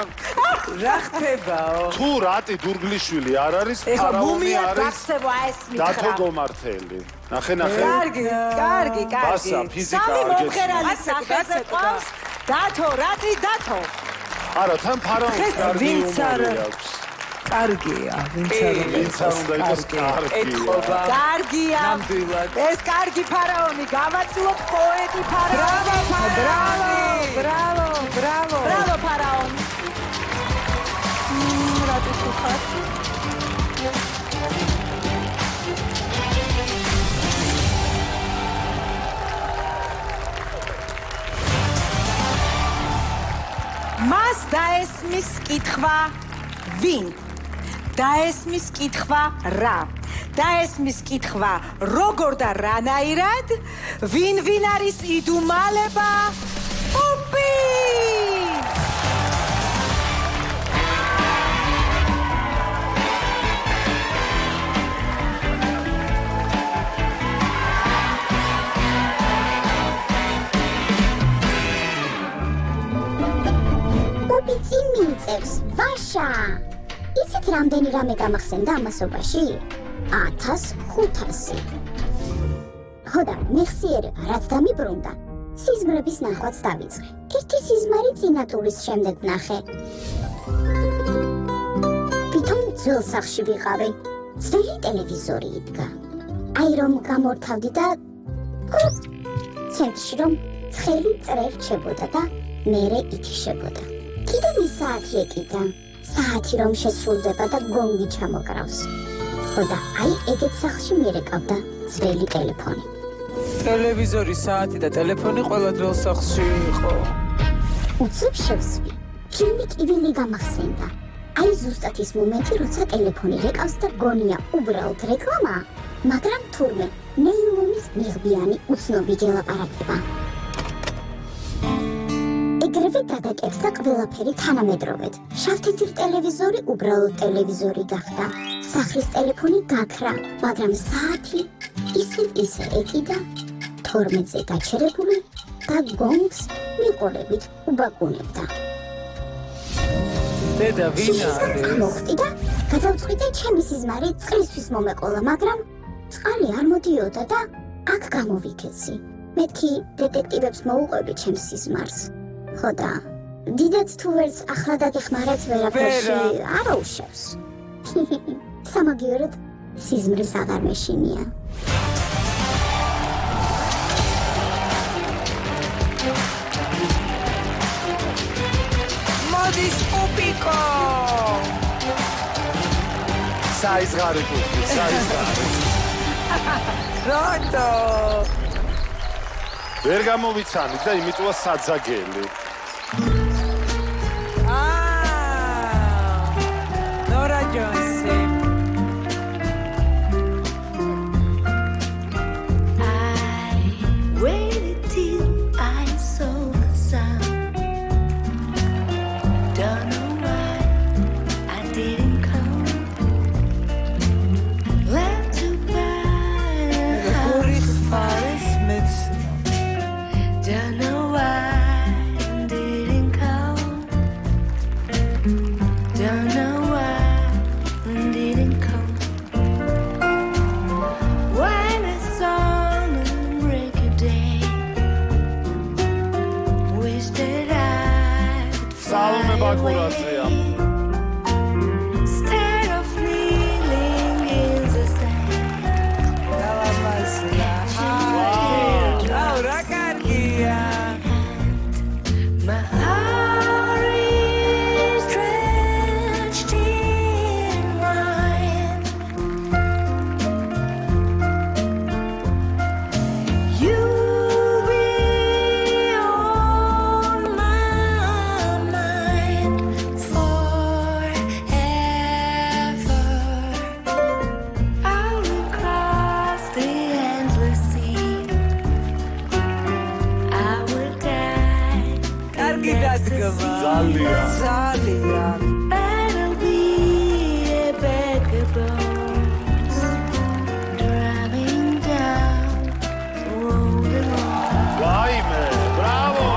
რა ხდებაო თუ რატი დურგლიშვილი არ არის ფარაონი არის დათო გომართელი ნახე კარგი ბასა ფიზიკა სამი მომღერალის სახელზე ყავს დათო რატი დათო არა თან ფარაონს კარგი უმორი აქვს კარგია ვინც არ უნდა იყოს კარგი ეთყობა კარგია ნამდვილად ეს კარგი ფარაონი გამაცილოთ პოეტი ფარაონი ბრავო ფარაონი რატო ხარ მას დაესმის კითხვა ვინ დაესმის კითხვა რა დაესმის კითხვა როგორ და რანაირად ვინ არის იდუმალება ოპი ოპი წინ მიწევს ვაშა იცით რამდენი რამე გამახსენდა ამასობაში? 1500. ხოდა მეხსიერება რაც დამიბრუნდა, სიზმრების ნახვაც დავიწყე. ერთი სიზმარი წინატურის შემდეგ ვნახე. თვითონ ძველ სახლში ვიყავი. ძველი ტელევიზორი იდგა. აი რომ გამორთავდი და ცენტრში რომ ცხელი წრე რჩებოდა და მერე ითიშებოდა. კიდევ ის საათი ეკიდა. საათი რომ შესრულდება და გონგი ჩამოკრავს. ხოდა აი ეგეთ სახლში მერეკავდა ძველი ტელეფონი. ტელევიზორი, საათი და ტელეფონი ყველა ძველ სახლში იყო. უცებ შევსვი. ფილმი კივილი გამახსენდა. აი ზუსტად ის მომენტი, როცა ტელეფონი რეკავს და გონია უბრალოდ რეკლამა, მაგრამ თურმე ნეილონის მიღბიანი უცნობი გელაპარაკება. ეგრევე გადაკეთდა ყველაფერი თანამედროვედ. შავთეთრი ტელევიზორი უბრალოდ ტელევიზორი გახდა. სახლის ტელეფონი გაქრა, მაგრამ საათი ისე ეკიდა 12-ზე გაჩერებული და გონგს მიყოლებით უბაგუნებდა. დედა ვინ არის? მოხდი და გადავწყვიტე ჩემი სიზმარი წყლისთვის მომეყოლა, მაგრამ წყალი არ მოდიოდა და აქ გამოვიქეცი. მეთქი დეტექტივებს მოუყვები ჩემს სიზმარს. ხოდა დიდად თუ ვერც ახლადად ეხმარებს ვერაფერში არ აუშევს. სამაგიეროდ სიზმრის აღარ მეშინია. მოდის პუპიკო! საიზღარი პუპი, საიზღარი. რატო? ვერ გამოვიცანით და იმიტოა საძაგელი. ნორა ჯონსი. Waited till I saw the sun. Don't know why I didn't come. Left to buy. Don't know why სალომე ბაკურაძეა. State of feeling is the same. რა კარგია. My heart is drenched in wine. You be on my mind forever. I will cross the endless sea. I will die. კარგი დადგმა. ძალიან. I'll be a bag of bones, driving down the road alone. ვაიმე, ბრავო!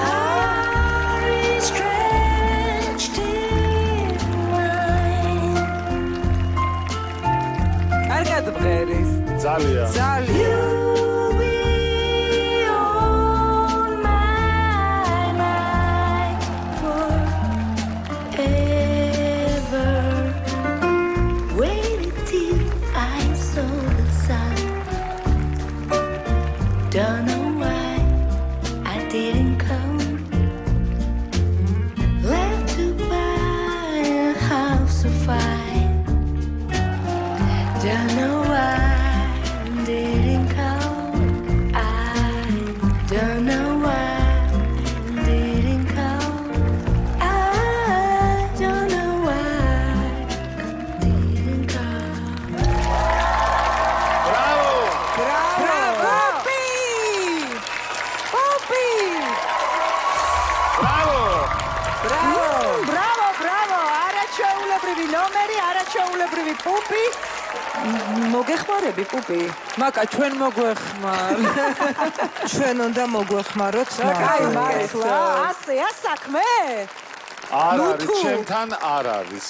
Heart is drenched in wine. კარგად მღერის. ძალიან. ძალიან. You be on my mind forever. Waited till I saw the sun. Don't know why I didn't come. Left to buy a house of fire. Don't know why I didn't come. I don't know why I didn't come. I don't know why I didn't come. ბრავო! პოპი! პოპი! ბრავო! ბრავო, არაჩვეულებრივი ნომერი, არაჩვეულებრივი პუპი. მოგეხმარები პუპი? მაკა ჩვენ მოგვეხმარ. ჩვენ უნდა მოგვეხმაროთ კაი, მართლა. მართლა. ასეა საქმე? არ არის, ჩემთან არ არის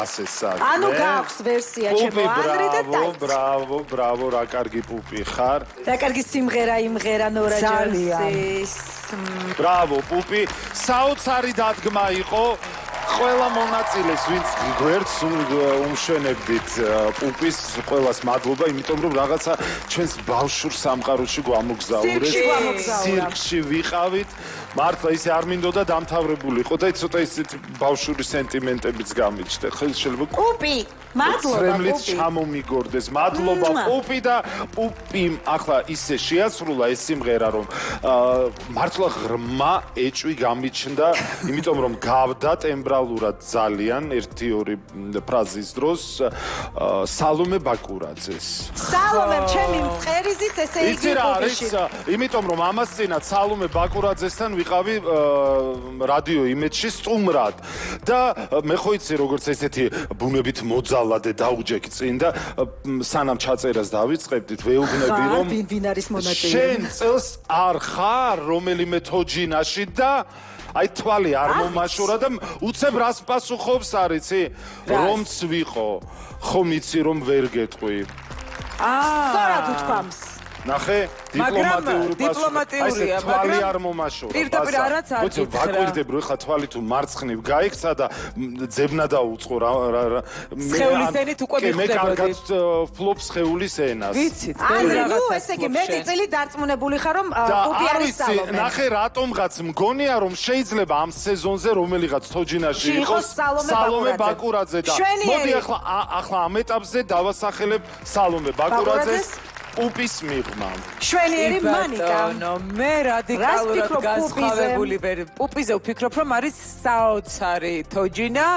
ასე საქმე. ანუ გაქვს ვერსია ჩემო ანრი და დაიც. ბრავო, რა კარგი პუპი ხარ. რა კარგი სიმღერა იმღერა ნორა ძალიან. ჯონსის. ბრავო, პუპი. საოცარი დადგმა იყო. ყველა მონაწილეს, ვინც გვერდს უმშვენებდით პუპის, ყველას მადლობა, იმიტომ რომ რაღაცა ჩვენს ბავშვურ სამყაროში გვამოგზაურეს. სირკში ვიყავით. მართლა ისე არ მინდოდა დამთავრებულიყო და ცოტა ისეთ ბავშვური სენტიმენტებიც გამიჩნდა. შეიძლება პუპი, მადლობა ცრემლიც პუპი. ჩამომიგორდეს. მადლობა პუპი და პუპიმ ახლა ისე შეასრულა ეს სიმღერა, რომ მართლა ღრმა ეჭვი გამიჩნდა, იმიტომ რომ გავდა ტემბრალურად ძალიან 1-2 ფრაზის დროს სალომე ბაკურაძეს. სალომე ჩემი მწყერიზის ესე იგი იცი რა არის? პუპიში. იმიტომ რომ ამას წინათ სალომე ბაკურაძესთან ვიყავი რადიო იმედში სტუმრად და მე ხო იცი როგორც ესეთი ბუნებით მოძალადე დაუჯექი წინ და სანამ ჩაწერას დავიწყებდით ვეუბნები რომ ვინ არის მონაწილე? შენ წელს არ ხარ რომელიმე თოჯინაში და აი თვალი არ მომაშორა და უცებ რას პასუხობს არიცი რომც ვიყო ხომ იცი რომ ვერ გეტყვი სწორად უთქვამს. ნახე დიპლომატიურია, თვალი არ მომაშორა. პირდაპირ არაც არ გითხრა. ვაკვირდებ რომ ხა თვალი თუ მარცხნივ გაიქცა და ძებნა დაუწყო რა სხეულის ენით უკვე მე მიხვდებოდი. კარგად ფლობს სხეულის ენას. ვიცით, ანუ ესე იგი მეტი წელი დარწმუნებული ხარ რომ პუპი არის სალომე. ნახე რატომღაც მგონია რომ შეიძლება ამ სეზონზე რომელიღაც თოჯინაში იყოს სალომე ბაკურაძე და მოდი ახლა ამ ეტაპზე დავასახელებ სალომე ბაკურაძეს პუპის მიღმა. შვენიერი მანიკა. მე რადიკალურად განსხვავებული პუპიზე ვფიქრობ რომ არის საოცარი თოჯინა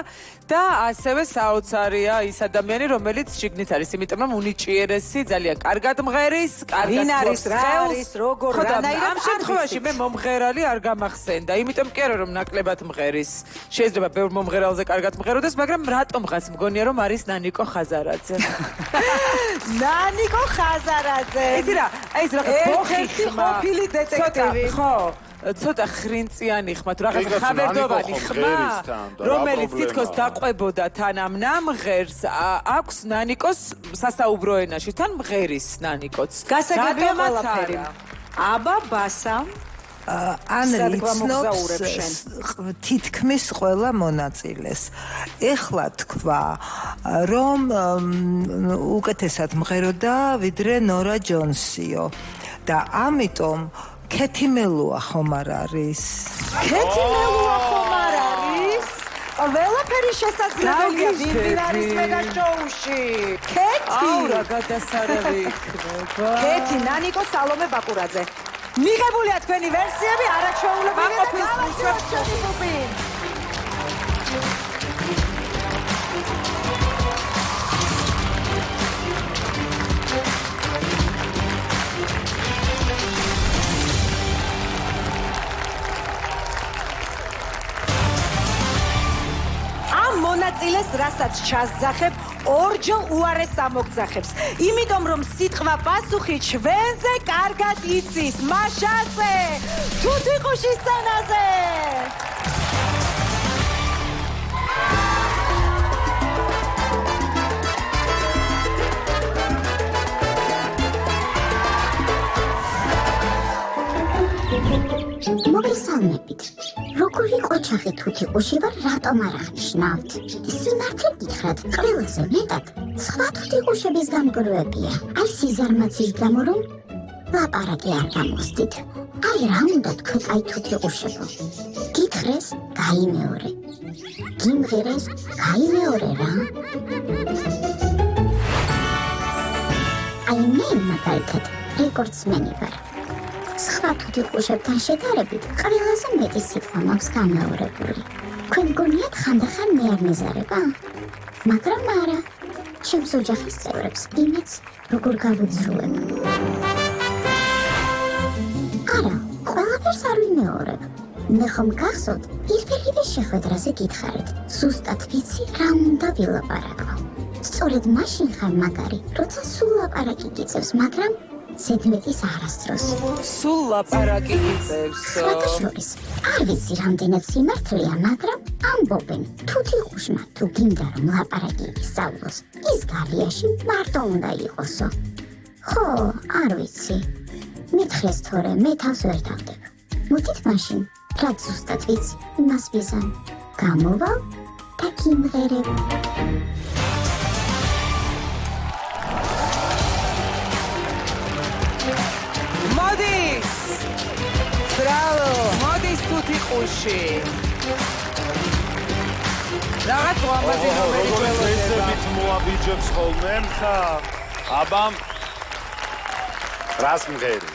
და ასევე საოცარია ის ადამიანი რომელიც შიგნით არის, იმიტომ რომ უნიჭიერესი, ძალიან კარგად მღერის, კარგად არის, რა არის, როგორ რანაირად ამ შემთხვევაში მე მომღერალი არ გამახსენდა, იმიტომ კი არა რომ ნაკლებად მღერის. შეიძლება ბევრ მომღერალზე კარგად მღეროდეს, მაგრამ რატომღაც მგონია რომ არის ნანიკო ხაზარაძე. ნანიკო ხაზარაძე. იცი რა, აი ეს რაღაც ერთ-ერთი ყოფილი დეტექტივი. ხო. ცოტა ხრინწიანი ხმა თუ რაღაც ხაბერდოვანი ხმა რომელიც თითქოს დაყვებოდა თან ამ ნამღერს აქვს ნანიკოს სასაუბრო ენაში თან მღერის ნანიკოც გასაგებია ყველაფერი აბა ბასა ანრი იცნობს თითქმის ყველა მონაწილეს. ეხლა თქვა, რომ უკეთესად მღეროდა ვიდრე ნორა ჯონსიო და ამიტომ ქეთი მელუა ხომ არ არის? ქეთი მელუა ხომ არ არის? ყველაფერი შესაძლებელია ვინ არის მეგა შოუში. ქეთი. აუ რა გადასარევი იქნება. ქეთი ნანიკო სალომე ბაკურაძე. მიღებულია თქვენი ვერსიები არაჩვეულებრივია და გავასწრებთ. მონაწილეს რასაც ჩასძახებ ორჯერ უარეს ამოგძახებს იმიტომ რომ სიტყვა პასუხი ჩვენზე კარგად იცის მაშასე თუთიყუშის სცენაზე მოგესალმებით. როგორი ყოჩაღი თუთიყუში ვარ, რატომ არ აღნიშნავთ? სიმართლე გითხრათ, ყველაზე მეტად სხვა თუთიყუშების გამგროვებია. აი სიზარმაცის გამო რომ ლაპარაკი არ გამოსდით. აი რა უნდა თქვენ აი თუთიყუშებო. გითხრეს, გაიმეორე. გიმღერეს, გაიმეორე რა. აი მე მაგალითად რეკორდსმენი ვარ. სხვა თუთიყუშებთან შედარებით ყველაზე მეტი სიტყვა მაქვს გამეორებული. თქვენ გონიათ ხანდახან მე არ მეზარება? მაგრამ არა. ჩემს ოჯახის წევრებს იმეც როგორ გავუძრუებ. არა, ყველაფერს არ ვიმეორებ. მე ხომ გახსოვთ, პირველივე შეხვედრაზე გითხარით, ზუსტად ვიცი რა უნდა ვილაპარაკო. სწორედ მაშინ ხარ მაგარი, როცა სულ ლაპარაკი გიწევს, მაგრამ ზედმეტის არასდროს. სულ ლაპარაკი გიწევს. შორის, არ ვიცი რამდენად სიმართლეა, მაგრამ ამბობენ, თუთიყუშმა თუ გინდა რომ ლაპარაკი ისწავლოს, ის გალიაში მარტო უნდა იყოსო. ხო, არ ვიცი. მითხრეს თორე, მე თავს ვერ დავდებ. მოდით მაშინ, რაც ზუსტად ვიცი, იმას ვიზამ. გამოვალ და გიმღერებ. მოდის! ბრავო! მოდის თუთიყუში. რაღაც ვამბობდი რომელი როგორ ესებით მოაბიჯებს ხოლმე ხა? აბამ რას მღერი?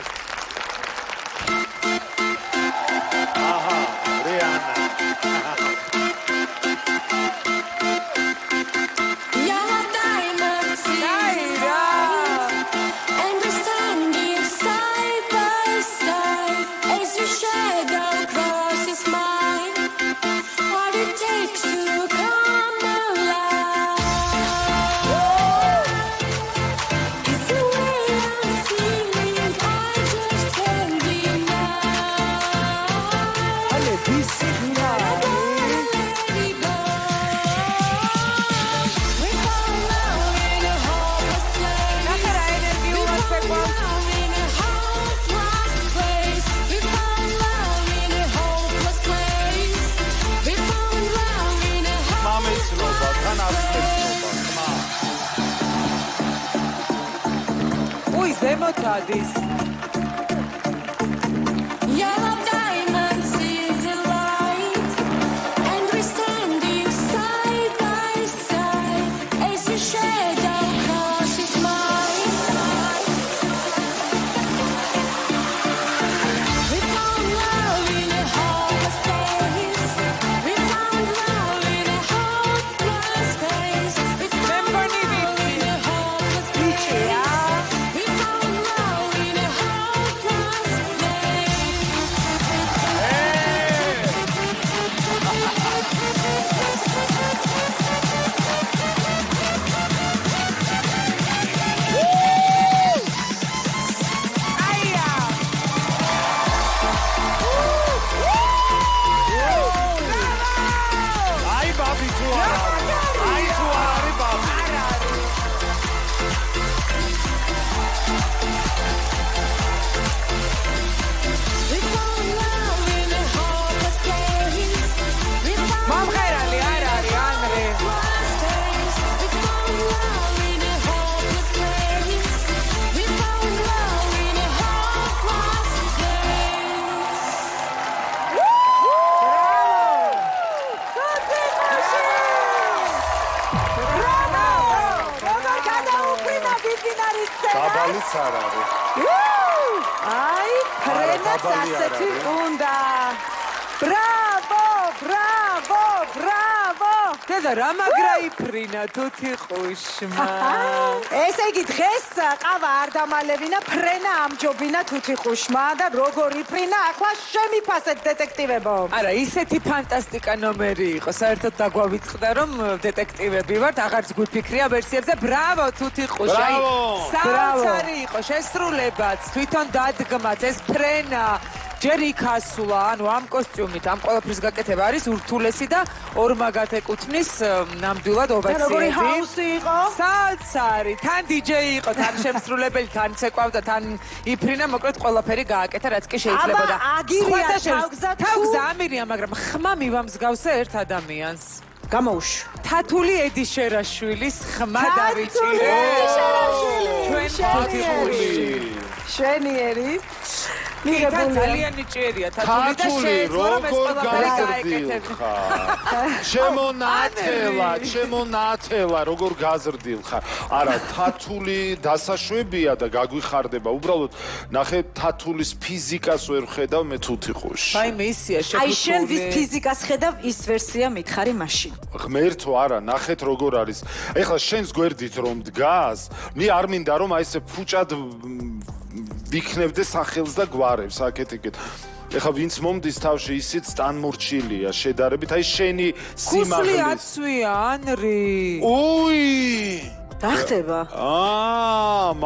აჰა, რიანა. ზემოთ ადის. მომღერალი არ არის ანრი. დაბალიც არ არის. აი, ფრენას ასეთი უნდა. ბრავო, ბრავო, ბრავო. დედა რა მაგრა იფრინა თუთიყუშმა. ესე იგი დღეს ყავა არ დამალევინა, ფრენა ამჯობინა თუთიყუშმა და როგორ იფრინა, ახლა შემიფასეთ დეტექტივებო. არა, ისეთი ფანტასტიკა ნომერი იყო. საერთოდ დაგვავიწყდა რომ დეტექტივები ვართ, აღარც გვიფიქრია ვერსიებზე. ბრავო თუთიყუში. ბრავო. საოცარი იყო შესრულებაც, თვითონ დადგმაც, ეს ფრენა ჯერ იქ ასულა, ანუ ამ კოსტიუმით, ამ ყველაფრის გაკეთება არის ურთულესი და ორმაგად ეკუთვნის ნამდვილად ოვაციები. როგორი ჰაუსი იყო? საოცარი, თან დიჯეი იყო, თან შემსრულებელი, თან ცეკვავდა, თან იფრინა, მოკლედ ყველაფერი გააკეთა, რაც კი შეიძლებოდა. აბა, აგირია თავგზა თუ? თავგზა ამირია, მაგრამ ხმა მივამსგავსე ერთ ადამიანს. გამოუშვ. თათული ედიშერაშვილის ხმა დავიჭირე. ჩვენ თუთიყუში. შენიერი. მიღებული ძალიან ჭერია თათული და შეეძლო რომ ეს ყველაფერი გაეკეთებინა. შემონათელა, როგორ გაზრდილხარ. არა, თათული დასაშვებია და გაგვიხარდება. უბრალოდ ნახე თათულის ფიზიკას ვერ ხედავ მე თუთიყუში. აი მე ისია შეფუთული. აი შენ ვის ფიზიკას ხედავ, ის ვერსია მითხარი მაშინ. ღმერთო არა, ნახეთ როგორ არის. ეხლა შენს გვერდით რომ დგას, მე არ მინდა რომ აი ესე ფუჭად ვიქნებდე სახელს და გვარებს აკეთიკეთ. ეხლა ვინც მომდის თავში ისიც სტანმორჩილია შედარებით აი შენი კუსლი სიმაღლის. აცვია ანრი. უი! დახტება.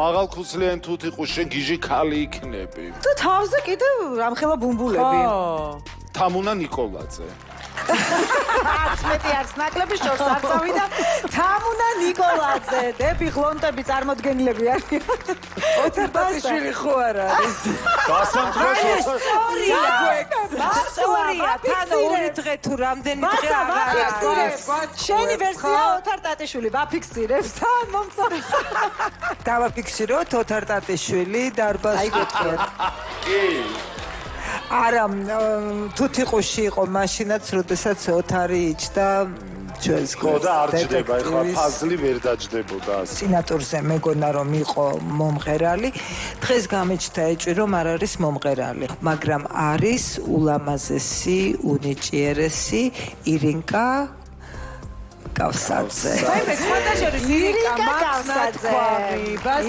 მაღალქუსლიანი თუთიყუს შენ გიჟი ქალი იქნები. თუ თავზე კიდევ რამხელა ბუმბულები. თამუნა ნიკოლაძე. 11 არც ნაკლები შორს არ წავიდა. თამუნა ნიკოლაძე, დები ღლონტები წარმოდგენილები არიან. ოთარბაშვილი ხო არ არის? გასამწრებს სწორია, თან ორი დღე თუ რამდენი დღე არ არის. შენი ვერსია ოთარ ტატიშვილი ვაფიქსირებს. თან მომწონს. დავაფიქსიროთ ოთარ ტატიშვილი დარბაზში. აი გეტყვიათ. კი. არა, თუთიყუში იყო მაშინაც, როდესაც ოთარი იჭდა ჩვენს ხო და არ ჯდება, ეხლა ფაზლი ვერ დაჯდებოდა ასე. წინატურზე მეგონა რომ იყო მომღერალი, დღეს გამეჩნდა ეჭვი რომ არ არის მომღერალი, მაგრამ არის ულამაზესი, უნიჭიერესი ირინკა კავსაძე. აი მე სხვადასხვა ირინკა კავსაძე.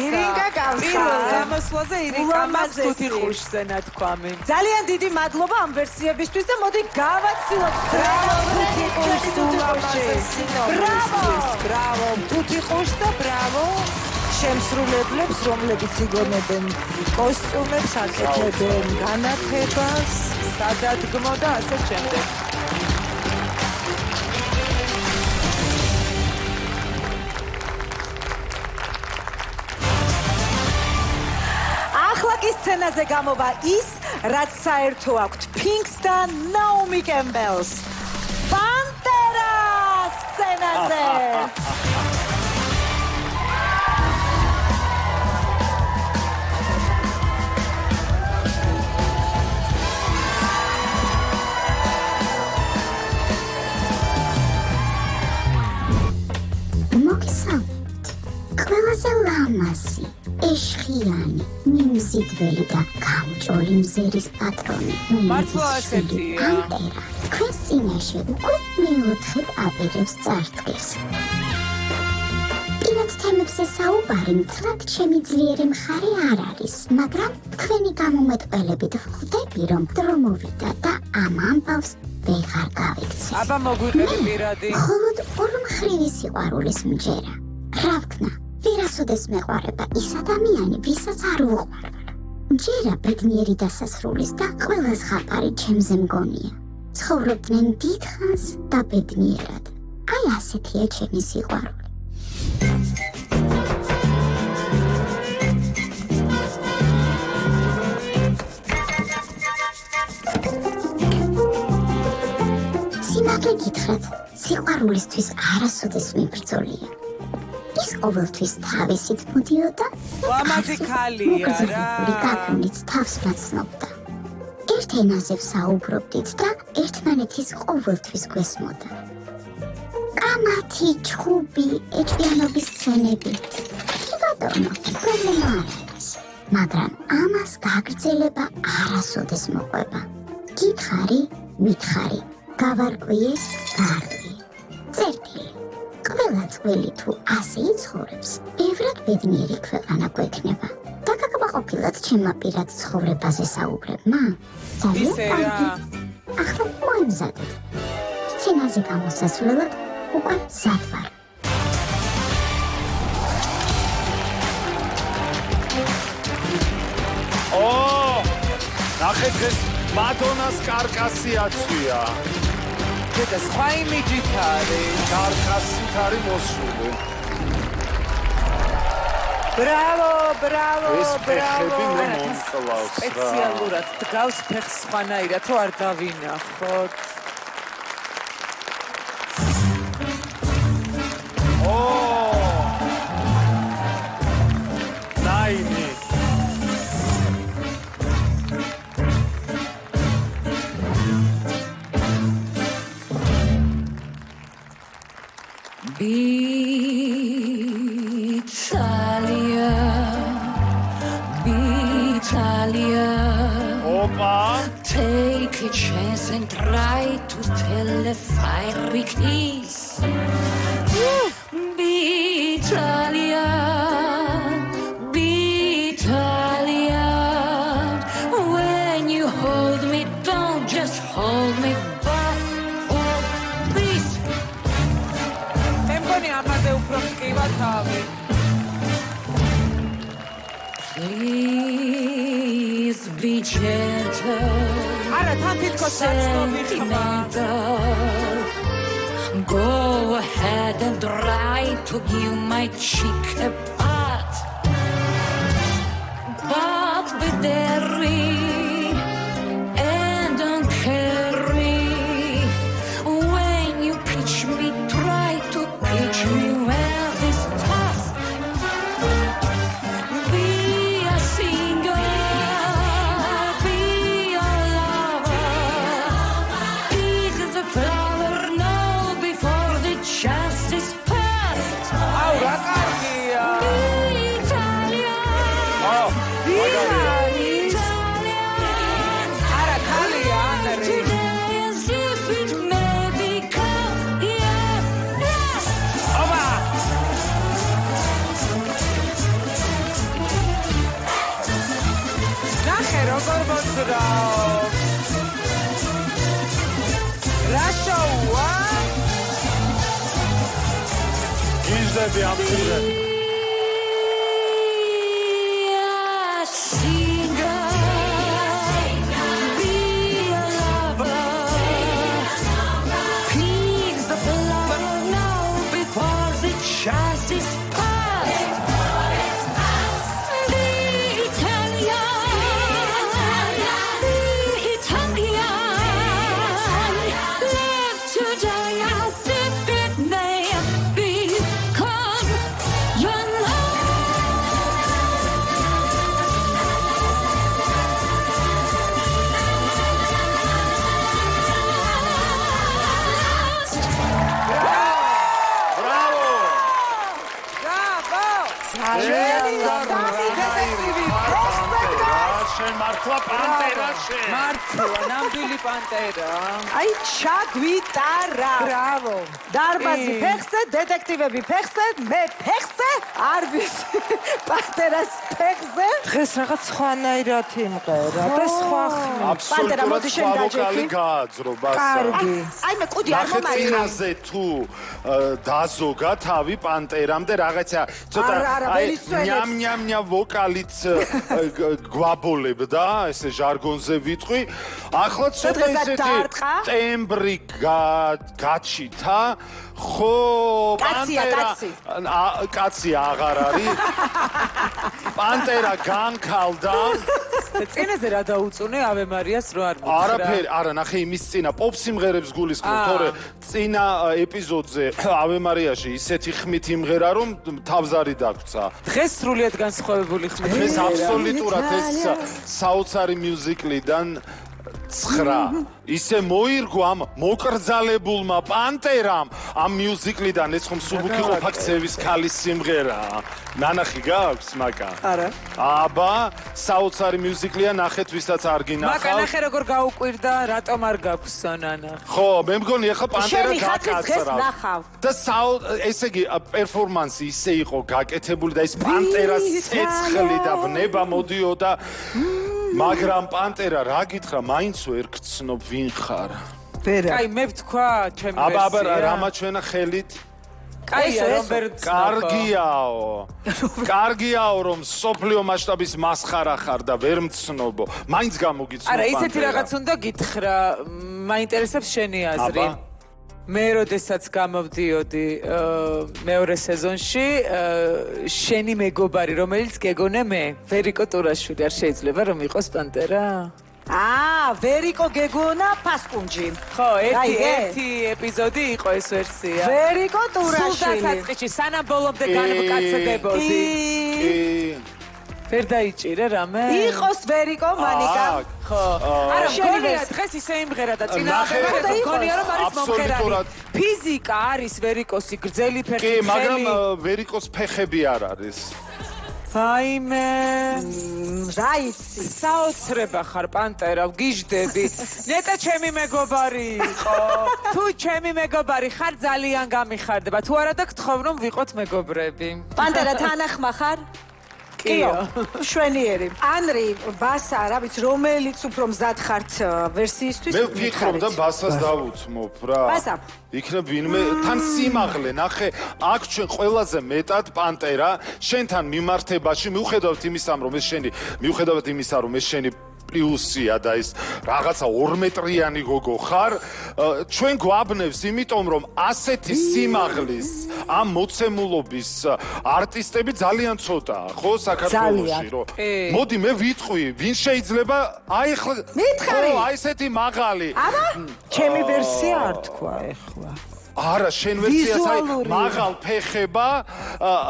ირინკა კავსაძე. პირველ გამოსვლაზე ირინკა მას თუთიყუშზე ნათქვამი. ძალიან დიდი მადლობა ამ ვერსიებისთვის და მოდი გავაცილოთ. ბრავო თუთიყუში, ულამაზესი. ბრავო თუთიყუშს და ბრავო შემსრულებლებს, რომლებიც იგონებენ კოსტიუმებს, აკეთებენ განათებას, სადადგმო და ასე შემდეგ. სცენაზე გამოვა ის, რაც საერთო აქვთ Pinks და Naomi Campbell-ს. პანტერა სცენაზე. მოგესალმებით. ყველაზე ლამაზი ეშხიანი, მიმზიდველი და გამჭოლი მზერის პატრონი. მართლა ასეთია. პანტერა, თქვენს წინაშე უკვე მეოთხე აპირებს წარდგეს. პირად თემებზე საუბარი მთლად ჩემი ძლიერი მხარე არ არის, მაგრამ თქვენი გამომეტყველებით ვხვდები, რომ დრო მოვიდა და ამ ამბავს ვეღარ გავიქცე. აბა მოგვიყევი პირადი. მხოლოდ ორმხრივი სიყვარულის მჯერა. რა ვქნა? ვერასოდეს მეყვარება ის ადამიანი, ვისაც არ ვუყვარებ. მჯერა ბედნიერი დასასრულის და ყველა ზღაპარი ჩემზე მგონია. ცხოვრობდნენ დიდხანს და ბედნიერად. აი ასეთია ჩემი სიყვარული. სიმაღლე გითხრათ, სიყვარულისთვის არასოდეს მიბრძოლია. ის ყოველთვის თავისით მოდიოდა ლამაზი ქალია რა. გაგონით თავს ნაცნობდა. ერთ ენაზე ვსაუბრობდით და ერთმანეთის ყოველთვის გვესმოდა. კამათი, ჩხუბი, ეჭვიანობის სცენები. კი ბატონო, პრობლემა არ არის. მაგრამ ამას გაგრძელება არასოდეს მოყვება. გითხარი, მითხარი, გავარკვიე, გაარკვიე. წერტილი. ყველა წველი თუ ასე იცხოვრებს, ბევრად ბედნიერი ქვეყანა გვექნება. და გაკმაყოფილად ჩემმა პირად ცხოვრებაზე საუბრებმა? ძალიან კარგი. ახლა მოემზადეთ. სცენაზე გამოსასვლელად უკვე მზად ვარ. ნახეთ დღეს მადონას კარკასი აცვია. და სხვა იმიჯით არის. კარკასით არის მოსული. ბრავო, ბრავო, ეს ბრავო. ფეხები მე მომკლავს რა. სპეციალურად დგავს ფეხს სხვანაირად, თუ არ დავინახოთ. ნაინი. Italia. Opa. Take a chance and try to tell the fiery keys. Be Italian, be Italian. When you hold me, don't just hold me, but hold this. მემგონი ამაზე უფრო მტკივა თავი. Please be gentle. არა, თან თითქოს დაცნობი ხმა. Go ahead and try to give my cheek a pat. But be daring and don't carry. When you pitch me, try to pitch me well this tough. Be a singer, be a lover. Pick the flower now before the chance is past. აუ, რა კარგია. Be Italian. Italian. არა, ქალია, ანრი. Today as if it may become yes. ობა. ნახე, როგორ მოძრაობს. რა შოუა? გიზდები ამ წილზე. Chance is past. Be Italian. Be Italian. Live today as if it may become your last. Bravo! შენ მართლა პანტერა შენ. მართლა, ნამდვილი პანტერა. აი ჩაგვიტარა. ბრავო. დარბაზი ფეხზე, დეტექტივები ფეხზე, მე ფეხზე, არბის პანტერას ფეხზე. დღეს რაღაც სხვანაირად იმღერა და სხვა ხმით. აბსოლუტურად სხვა ვოკალი გააძრო ბასა. კარგი. აი მე კუდი არ ნახეთ მომაია. წინაზე თუ დაზოგა თავი პანტერამდე რაღაცა ცოტა ნям-ნям-ნям ვოკალიც გვაბოლებდა, ესე ჟარგონზე ვიტყვი. ახლა ცოტა ისეთი ტემბრი გაჩითა. ხო, პანტერა კაცი აღარ არის. პანტერა განკალდა. წინაზე რა დაუწუნე ავე მარიას რო არ მითხრა? არაფერი, არა, ნახე იმის წინა პოპ სიმღერებს გულისხმობ, თორე წინა ეპიზოდზე ავე მარიაში ისეთი ხმით იმღერა, რომ თავზარი დაგვრცა. დღეს სრულიად განსხვავებული ხმით. დღეს აბსოლუტურად ეს საოცარი მიუზიკლიდან 9 ისე მოირგო ამ მოკრძალებულმა პანტერამ ამ მიუზიკლიდან ეს ხომ სუბუქი ყოფაქცევის ქალის სიმღერაა. ნანახი გაქვს მაკა? არა. აბა, საოცარი მიუზიკლია, ნახეთ ვისაც არ გინახავს. მაკა ნახე როგორ გაუკვირდა, რატომ არ გაქვს ნანა? ხო, მე მგონი ახლა პანტერა გაკაცრა. და ესე იგი პერფორმანსი ისე იყო გაკეთებული და ეს პანტერას ცეცხლი და ვნება მოდიოდა. მაგრამ პანტერა რა გითხრა, მაინც ვერ გცნობ ვინ ხარ. ვერა. კაი, მე ვთქვა ჩემი ვერსია. აბა, რა მაჩვენა ხელით? კაია, რომ ვერ კარგიაო, რომ სოფლიო მასშტაბის მასხარა ხარ და ვერ მცნობო. მაინც გამოგიცნო პანტერა. არა, ისეთი რაღაც უნდა გითხრა, მაინტერესებს შენი აზრი. მე როდესაც გამოვდიოდი მეორე სეზონში, შენი მეგობარი, რომელიც გეგონე მე, ვერიკო ტურაშვილი, არ შეიძლება რომ იყოს პანტერა? ვერიკო გეგონა ფასკუნჯი. ხო, ერთი ეპიზოდი იყო ეს ვერსია. ვერიკო ტურაშვილი. სულ დასაწყისში, სანამ ბოლომდე განვკაცდებოდი. ვერ დაიჭირე რამე? იყოს ვერიკო მანიკა. ხო. არა, მგონია დღეს ისე იმღერა და წინააღმდეგ და მგონია რომ არის მომღერალი. ფიზიკა არის ვერიკოსი, გრძელი ფეხი. კი, მაგრამ ვერიკოს ფეხები არ არის. ვაიმე. რა იცი? საოცრება ხარ პანტერა, გიждები. ნეტა ჩემი მეგობარი იყო. თუ ჩემი მეგობარი ხარ, ძალიან გამიხარდება. თუ არა და გთხოვ რომ ვიყოთ მეგობრები. პანტერა თანახმა ხარ? კიო, შვენიერი. ანრი, ბასა, რა ვიცი, რომელიც უფრო მზად ხართ ვერსიისთვის? მე ვფიქრობ და ბასას დავუთმობ რა. ბასა. იქნებ ვინმე თან სიმაღლე, ნახე, აქ ჩვენ ყველაზე მეტად პანტერა შენთან მიმართებაში მიუხედავად იმისა, რომ ეს შენი პლუსია და ის რაღაცა 2 მეტრიანი გოგო ხარ, ჩვენ გვაბნევს, იმიტომ რომ ასეთი სიმაღლის ამ მოცემულობის არტისტები ძალიან ცოტაა, ხო, საქართველოში, რომ მოდი მე ვიტყვი, ვინ შეიძლება აი ახლა მითხარი, აი ესეთი მაღალი. აბა, ჩემი ვერსია არ თქვა ეხლა. არა, შენ ვერსიას აი მაღალ ფეხება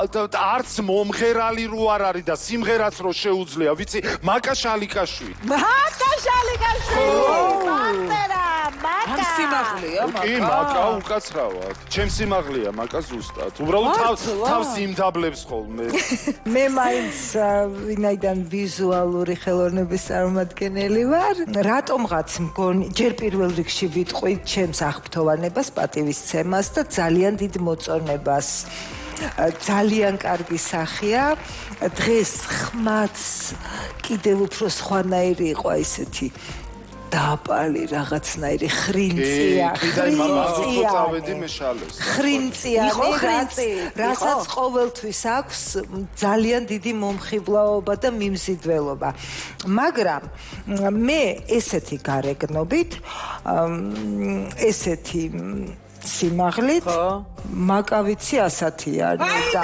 და არც მომღერალი რო არ არის და სიმღერაც რო შეუძლია, ვიცი, მაკა შალიკაშვილი. მაკა შალიკაშვილი. პანტერა, მაკა. ამ სიმაღლეა მაკა. კი, მაკა უკაცრავად. ჩემ სიმაღლეა მაკა ზუსტად. უბრალოდ თავს იმდაბლებს ხოლმე. მე მაინც ვინაიდან ვიზუალური ხელოვნების წარმომადგენელი ვარ, რატომღაც მგონი ჯერ პირველ რიგში ვიტყვი ჩემს აღფრთოვანებას, პატივისცემას და ძალიან დიდ მოწონებას. ძალიან კარგი სახია. დღეს ხმაც კიდევ უფრო სხვანაირი იყო ისეთი დაპალი რაღაცნაირი ხრინწია. ხრინწიანი, რასაც ყოველთვის აქვს ძალიან დიდი მომხიბლაობა და მიმზიდველობა. მაგრამ მე ესეთი გარეგნობით, ესეთი სიმაღლით, მაკავიცი ასათი არის და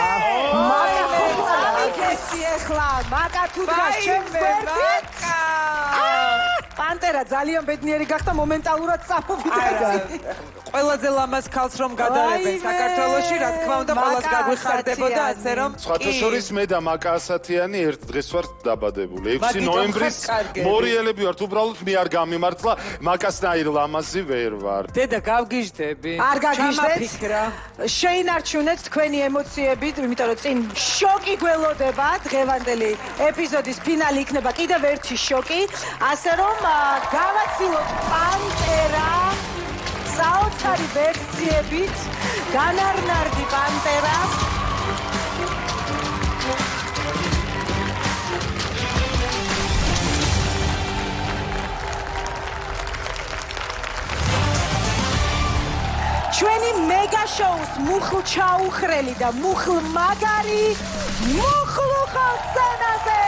მაკა ხომალიკესი ეხლა, მაკა თუ დგას ჩემს გვერდით. პანტერა ძალიან ბედნიერი გახდა მომენტალურად წამოვიდა. ყველაზე ლამაზ ქალს რომ გადარებენ საქართველოში, რა თქმა უნდა, ყველას გაგვიხარდებოდა ასე რომ. სხვათა შორის მე და მაკა ასათიანი ერთ დღეს ვართ დაბადებული. 6 ნოემბრის მორიელები ვართ, უბრალოდ მე არ გამიმართლა, მაკასნაირ ლამაზი ვერ ვარ. დედა, გავგიჟდები. არ გაგიჟდეთ? შეინარჩუნეთ თქვენი ემოციები, იმიტომ რომ წინ შოკი გველოდება, დღევანდელი ეპიზოდის ფინალი იქნება კიდევ ერთი შოკი, ასე რომ გავაცილოთ პანტერა საოცარი ვერსიებით, განარნარდი პანტერა. ჩვენი მეგა შოუს მუხლ ჩაუხრელი და მუხლ მაგარი მუხლუხა სცენაზე.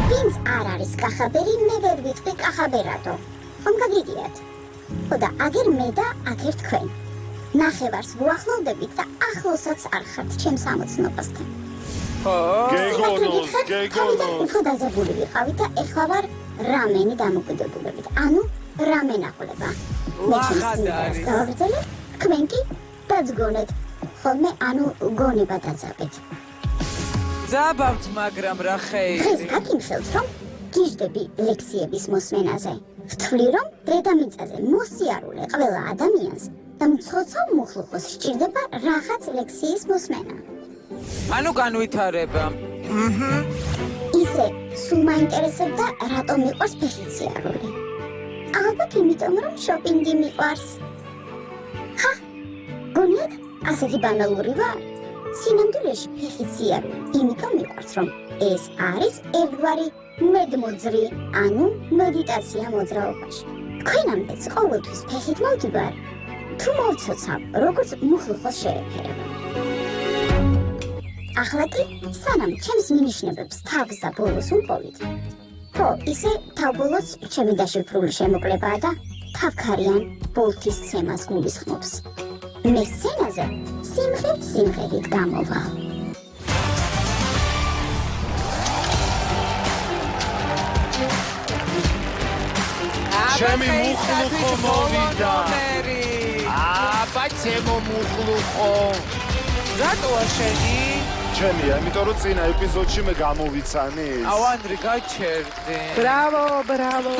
ვინც არ არის კახაბერი, მე ვერ ვიტყვი კახაბერადო. ხომ გაგიგიათ? ხო და აგერ მე და აგერ თქვენ. ნახევარს ვუახლოვდებით და ახლოსაც არ ხართ ჩემს ამოცნობასთან. გეგონოს. უფრო დაზებული ვიყავით და ეხლა ვარ რამენი დამოკიდებულებით. ანუ რამენ ახლება. გავაგრძელებ, თქვენ კი დაძგონეთ. ხოლმე ანუ გონება დაძაბეთ. ძაბავთ, მაგრამ რა ხეი. დღეს გაგიმხელთ, რომ გიждები ლექციების მოსმენაზე. ვთვლი, რომ დედამიწაზე მოსიარულე ყველა ადამიანს და მცოცავ მუხლუხოს სჭირდება რაღაც ლექციის მოსმენა. ანუ განვითარება. ისე სულ მაინტერესებდა, რატომ მიყვარს ფეხიციარული. ალბათ იმიტომ, რომ შოპინგი მიყვარს. ხა, გონიათ, ასეთი ბანალური ვარ. სინამდვილეში ფეხიციარული იმიტომ მიყვარს, რომ ეს არის ერთგვარი მედმოძრი, ანუ მედიტაცია მოძრაობაში. თქვენამდეც ყოველთვის ფეხით მოვდივარ. თუ მოვცოცავ, როგორც მუხლუხოს შეეფერება. ახლა კი სანამ ჩემს მინიშნებებს თავს და ბოლოს უპოვით. ხო, ისე თავბოლოს ჩემი დაშიფრული შემოკლებაა და თავქარიან ბოლთის ცემას გულისხმობს. მე სცენაზე სიმღერით გამოვალ. ჩემი მუხლუხო მოვიდა. აბა ჩემო მუხლუხო. რატოა შენი? ჩემია, იმიტომ რომ წინა ეპიზოდში მე გამოვიცანი. აუ ანდრი გაჩერდი. ბრავო.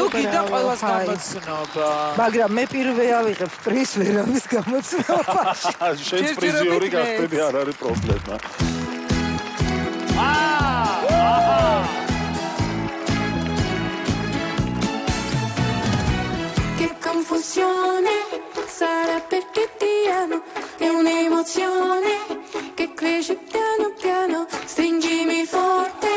თუ კიდე ყველას გამოცნობა. მაგრამ მე პირველი ავიღებ პრიზ ვერავის გამოცნობაში. შენს პრიზიორი გახდები, არ არის პრობლემა. Che confusione sarà perché ti amo, è un'emozione che cresce piano piano, stringimi forte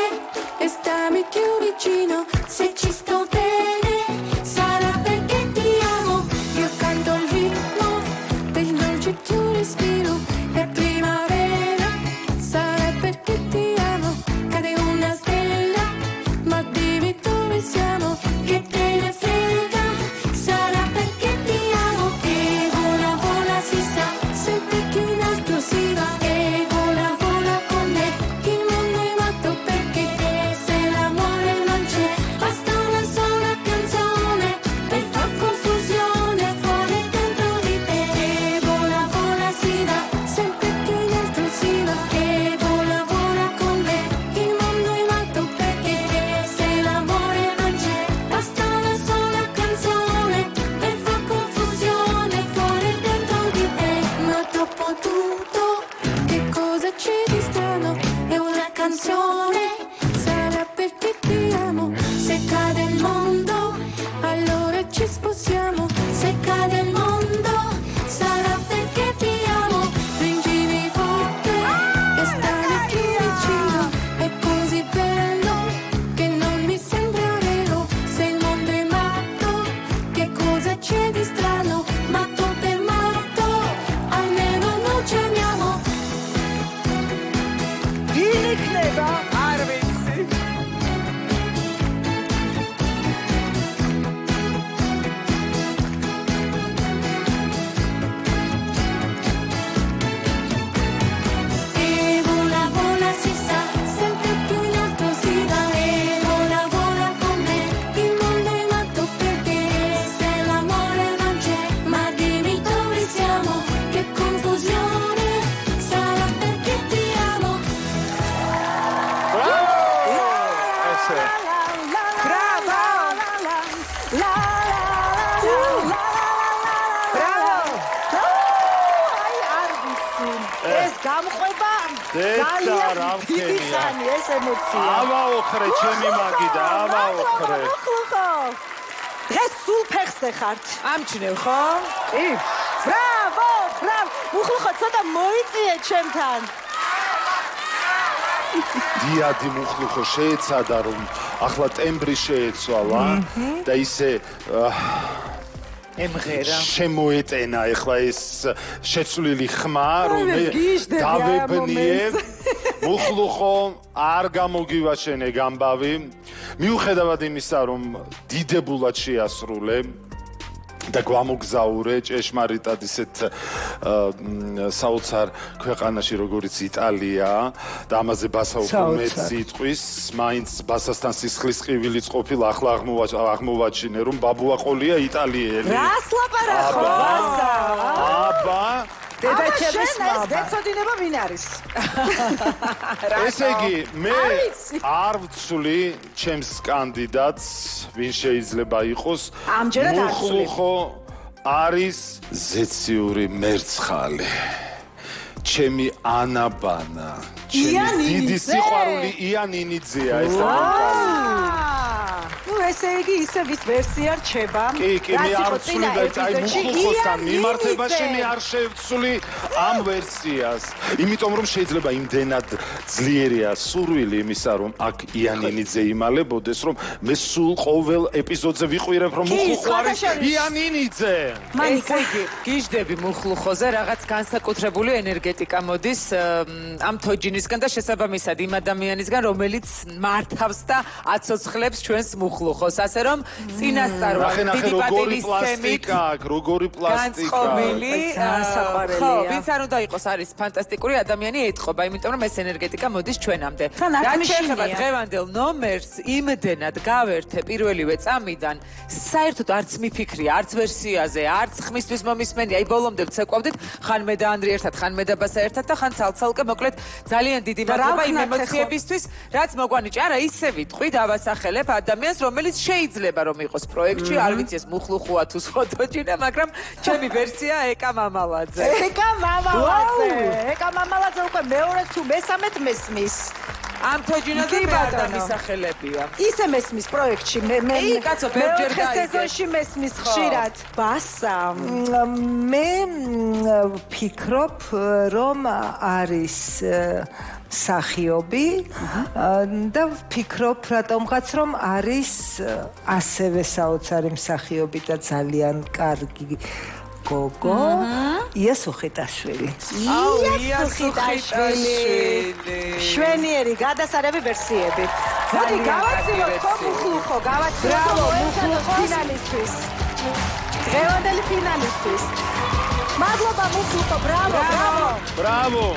e stammi più vicino, se ci sto bene sarà perché ti amo, io canto il ritmo del dolce tuo respiro, è primavera, sarà perché ti amo, cade una stella, ma dimmi dove siamo, che te ne frega, sarà perché ti amo, e vola vola si sa, sempre più in alto si va, e vola vola con me, il mondo è matto perché te, se l'amore non c'è, basta una sola canzone, per far confusione fuori e dentro di te, e vola vola si va, sempre più in alto si va, e vola vola con me, il mondo è matto perché te, se l'amore non c'è, basta una sola canzone, per far confusione fuori e dentro di te, ma dopo tutto, che cosa c'è di strano? È una canzone, sarà perché ti amo, se cade il mondo, allora ci sposiamo, se cade il mondo, sarà perché ti amo, stringimi forte e stai più vicino, è così bello che non mi sembra vero, se il mondo è matto, che cosa c'è di strano, matto per matto, almeno non ci amiamo. გინიქნება? არ ვიცი. E vola vola si sa, sempre più in alto si va, e vola vola con me, il mondo è matto perché se l'amore non c'è, ma dimmi dove siamo, che confusione, sarà perché ti amo. ეს გამყვება დედა რა მქენია. ეს ემოცია. ავაოხრე ჩემი მაგიდა, ავაოხრე. მუხლუხო. დღეს სულ ფეხს ეხართ. ამჩნევ ხო? კი. ბრავო. მუხლუხო ცოტა მოიწიე ჩემთან. დიადი მუხლუხო შეეცადა რომ ახლა ტემბრი შეეცვალა და ისე ემღერა. შემოეტენა ახლა ეს შეცვლილი ხმა რომ მე დავებნიებ მუხლუხო არ გამოგივაშენე გამბავი მიუხედავად იმისა რომ დიდებულად შეასრულე და გვამოგზაურე ჭეშმარიტად ისეთ საოცარ ქვეყანაში როგორც იტალია და ამაზე ბასა უფრო მეც იტყვის მაინც ბასასთან სისხლის ყივილიც ყოფილ ახლა აღმოვაჩინე რომ ბაბუაყოლია იტალიელი რას ლაპარაკობ ბასა აბა დედაჩემის მამა დეცოდინება ვინ არის ესე იგი მე არ ვცვლი ჩემს კანდიდატს ვინ შეიძლება იყოს ამჯერად არ ვცვლი მუხლუხო არის ზეციური მერცხალი ჩემი ანაბანა ჩემი დიდი სიყვარული იანინიძეა ეს ნუ ესე იგი ისე ვის ვერსია რჩება კი მე არ ვცვლი და აი მუხლუხოსთან მიმართებაში მე არ შევცვლი ამ ვერსიას იმიტომ რომ შეიძლება იმდენად ძლიერია სურვილი იმისა რომ აქ იანინიძე იმალებოდეს რომ მე სულ ყოველ ეპიზოდზე ვიყვირებ რომ მუხლუხო არის იანინიძე ესე იგი გიждები მუხლუხოზე რაღაც განსაკუთრებული ენერგეტიკა მოდის ამ თოჯინისგან და შესაბამისად იმ ადამიანისგან რომელიც მართავს და აცოცხლებს ჩვენს მუხლუხოს ასე რომ წინასწარვარ დიდი პატივისცემით როგორი პლასტიკა განსაყვარელია ხო ვინც არ უნდა იყოს არის ფანტასტიკური ადამიანი ეთყობა იმიტომ რომ ეს ენერგეტიკა მოდის ჩვენამდე რა შეიძლება დღევანდელ ნომერს იმდენად გავერთე პირველივე წამიდან საერთოდ არც მიფიქრია არც ვერსიაზე არც ხმისთვის მომისმენია აი ბოლომდე ვცეკვავდით ხან მე და ანდრი ერთად ხან მე და ბასა ერთად და ხან ცალ-ცალკე მოკლედ ძალიან დიდი მადლობა იმ ემოციებისთვის რაც მოგვანიჭა არა ისე ვიტყვი დავასახელებ ადამიანს რომელიც შეიძლება რომ იყოს პროექტში არ ვიცი ეს მუხლუხოა თუ სხოტოჯინა მაგრამ ჩემი ვერსია ეკა მამალაძე ეკა მამალაძე უკვე მეორე თუ მესამედ მესმის ამ თოჯინაზე მე არ დამისახელებია ისე მესმის პროექტში მე კაცო ბერჯერ გაიგე სეზონში მესმის ხშირად ბასა მე ვფიქრობ რომ არის მსახიობი და ვფიქრობ რატომღაც რომ არის ასევე საოცარი მსახიობი და ძალიან კარგი გოგო იასუხიტაშვილი შვენიერი გადასარევი ვერსიები მოდი გავაცილოთ მუხლუხო გავაცილოთ ფინალისტვის დღევანდელი ფინალისტვის მადლობა მუხლუხო ბრავო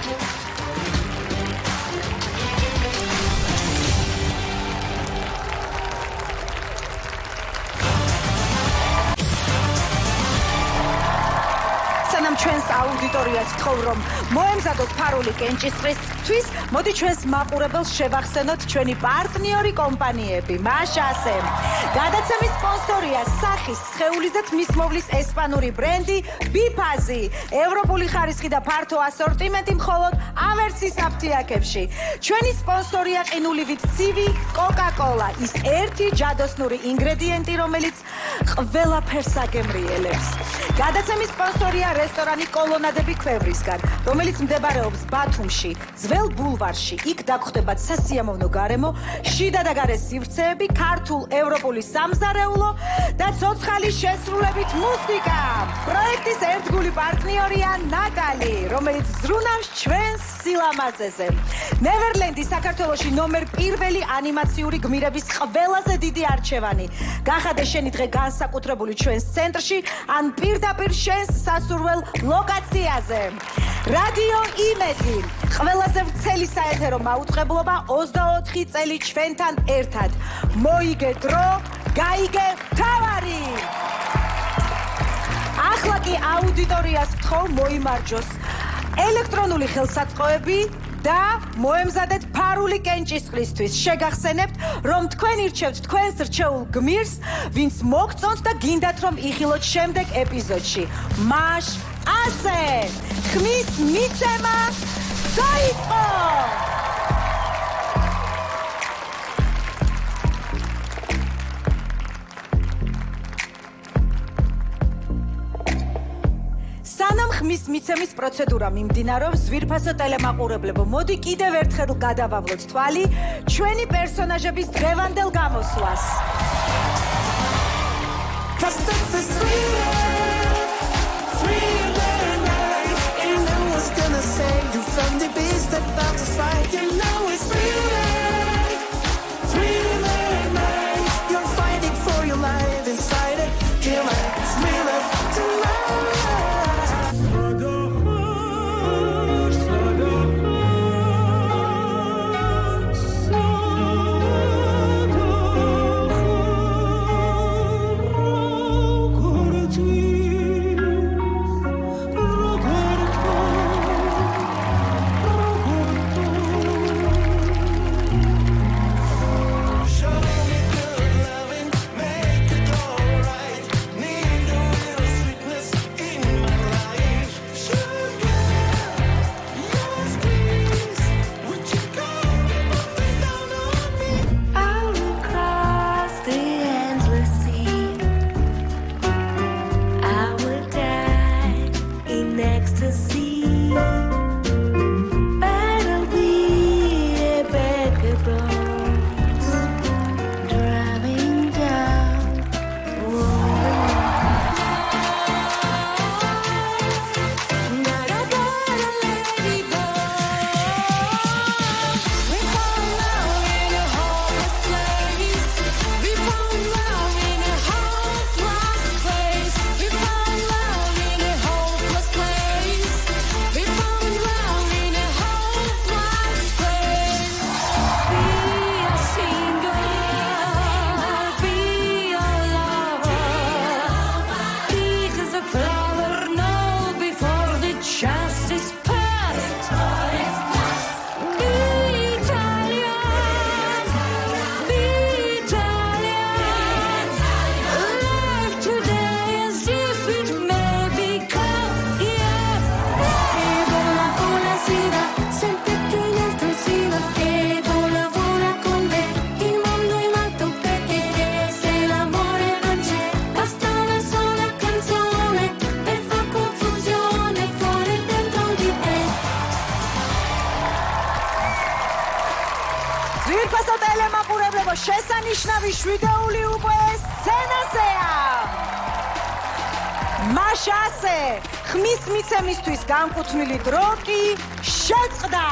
სანამ ჩვენს აუდიტორიას ვთხოვ რომ მოემზადოთ ფარული კენჭისყრისთვის, მოდი ჩვენს მაყურებელს შევახსენოთ ჩვენი პარტნიორი კომპანიები. მაშასე. გადაცემის სპონსორია სახის, სხეულის და თმისმოვლის ესპანური ბრენდი ბიფაზი. ევროპული ხარისხი და ფართო ასორტიმენტი მხოლოდ ავერსის აფთიაქებში. ჩვენი სპონსორია ყინულივით ცივი კოკა-კოლა. ის ერთი ჯადოსნური ინგრედიენტი, რომელიც ყველაფერს აგემრიელებს. გადაცემის სპონსორია რესტორანი კოლონადები ქვევრისგან, რომელიც მდებარეობს ბათუმში, ძველ ბულვარში. იქ დაგხვდებათ სასიამოვნო გარემო, შიდა და გარე სივრცეები, ქართულ ევროპული სამზარეულო და ცოცხალი შესრულებით მუსიკა. პროექტის ერთგული პარტნიორია ნატალი, რომელიც ზრუნავს ჩვენს სილამაზეზე. ნევერლენდი საქართველოში ნომერ პირველი ანიმაციური გმირების ყველაზე დიდი არჩევანი. გახადე შენი დღე განსაკუთრებული ჩვენს ცენტრში ან პირდაპირ შენს სასურველ ლოკაციაზე. რადიო იმედი, ყველაზე ვრცელი საეთერო მაუწყებლობა 24 წელი ჩვენთან ერთად. მოიგე დრო, გაიგე თავარი. ახლა კი აუდიტორიას ვთხოვ მოიმარჯოს ელექტრონული ხელსაწყოები და მოემზადეთ ფარული კენჭისყრისთვის. შეგახსენებთ, რომ თქვენ ირჩევთ თქვენს რჩეულ გმირს, ვინც მოგწონთ და გინდათ რომ იხილოთ შემდეგ ეპიზოდში. მაშ ასე ხმის მიცემა დაიწყო! სანამ ხმის მიცემის პროცედურა მიმდინარეობს, ზვირფასო ტელემაყურებლებო, მოდი კიდევ ერთხელ გადავავლოთ თვალი ჩვენი პერსონაჟების დღევანდელ გამოსვლას. You're fighting for your life inside it. Feel like it's real. ძვირფასო ტელემაყურებლებო, შესანიშნავი შვიდეული უკვე სცენაზეა. მაშასე, ხმის მიცემისთვის განკუთვნილი დრო კი შეწყდა.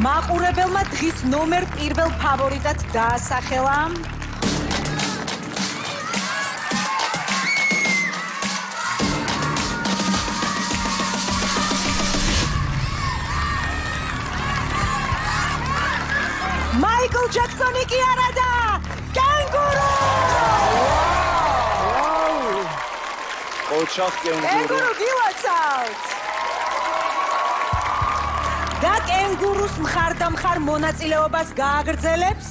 მაყურებელმა დღის ნომერ პირველ ფავორიტად დაასახელა მაიკლ ჯექსონი კი არა და კენგურუ! ოჩახ კენგურუ გილოცავთ! და კენგურუს მხარდამხარ მონაწილეობას გააგრძელებს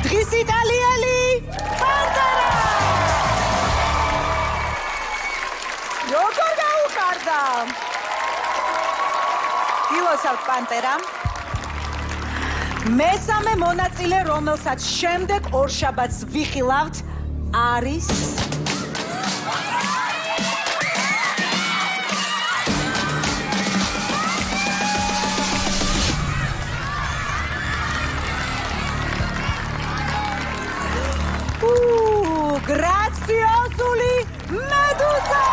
დღის იტალიელი პანტერა როგორ გაუხარდა გილოცავთ პანტერა მესამე მონაწილე რომელსაც შემდეგ ორშაბათს ვიხილავთ არის გრაციოზული მედუზა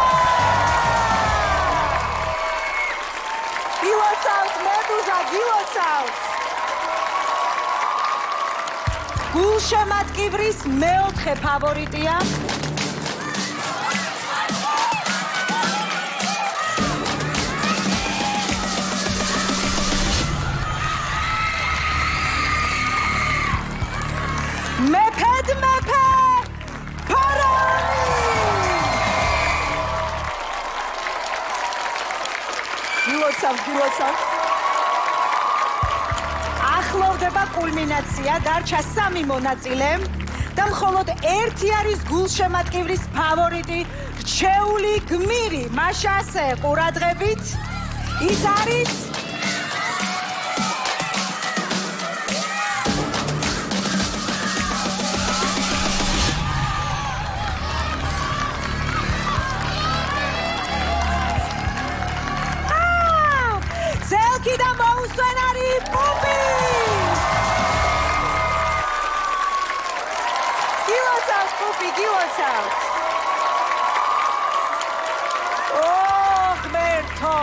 გილოცავთ მედუზა გილოცავთ გულშემატკივრის მეოთხე ფავორიტია მეფედ მეფე ფარაონი გილოცავთ ახლოვდება კულმინაცია დარჩა 3 მონაწილე და მხოლოდ ერთი არის გულშემატკივრის ფავორიტი რჩეული გმირი მაშასე ყურადღებით ის არის ზელკი და მოუსვენარი პუპი გილოცავთ ღმერთო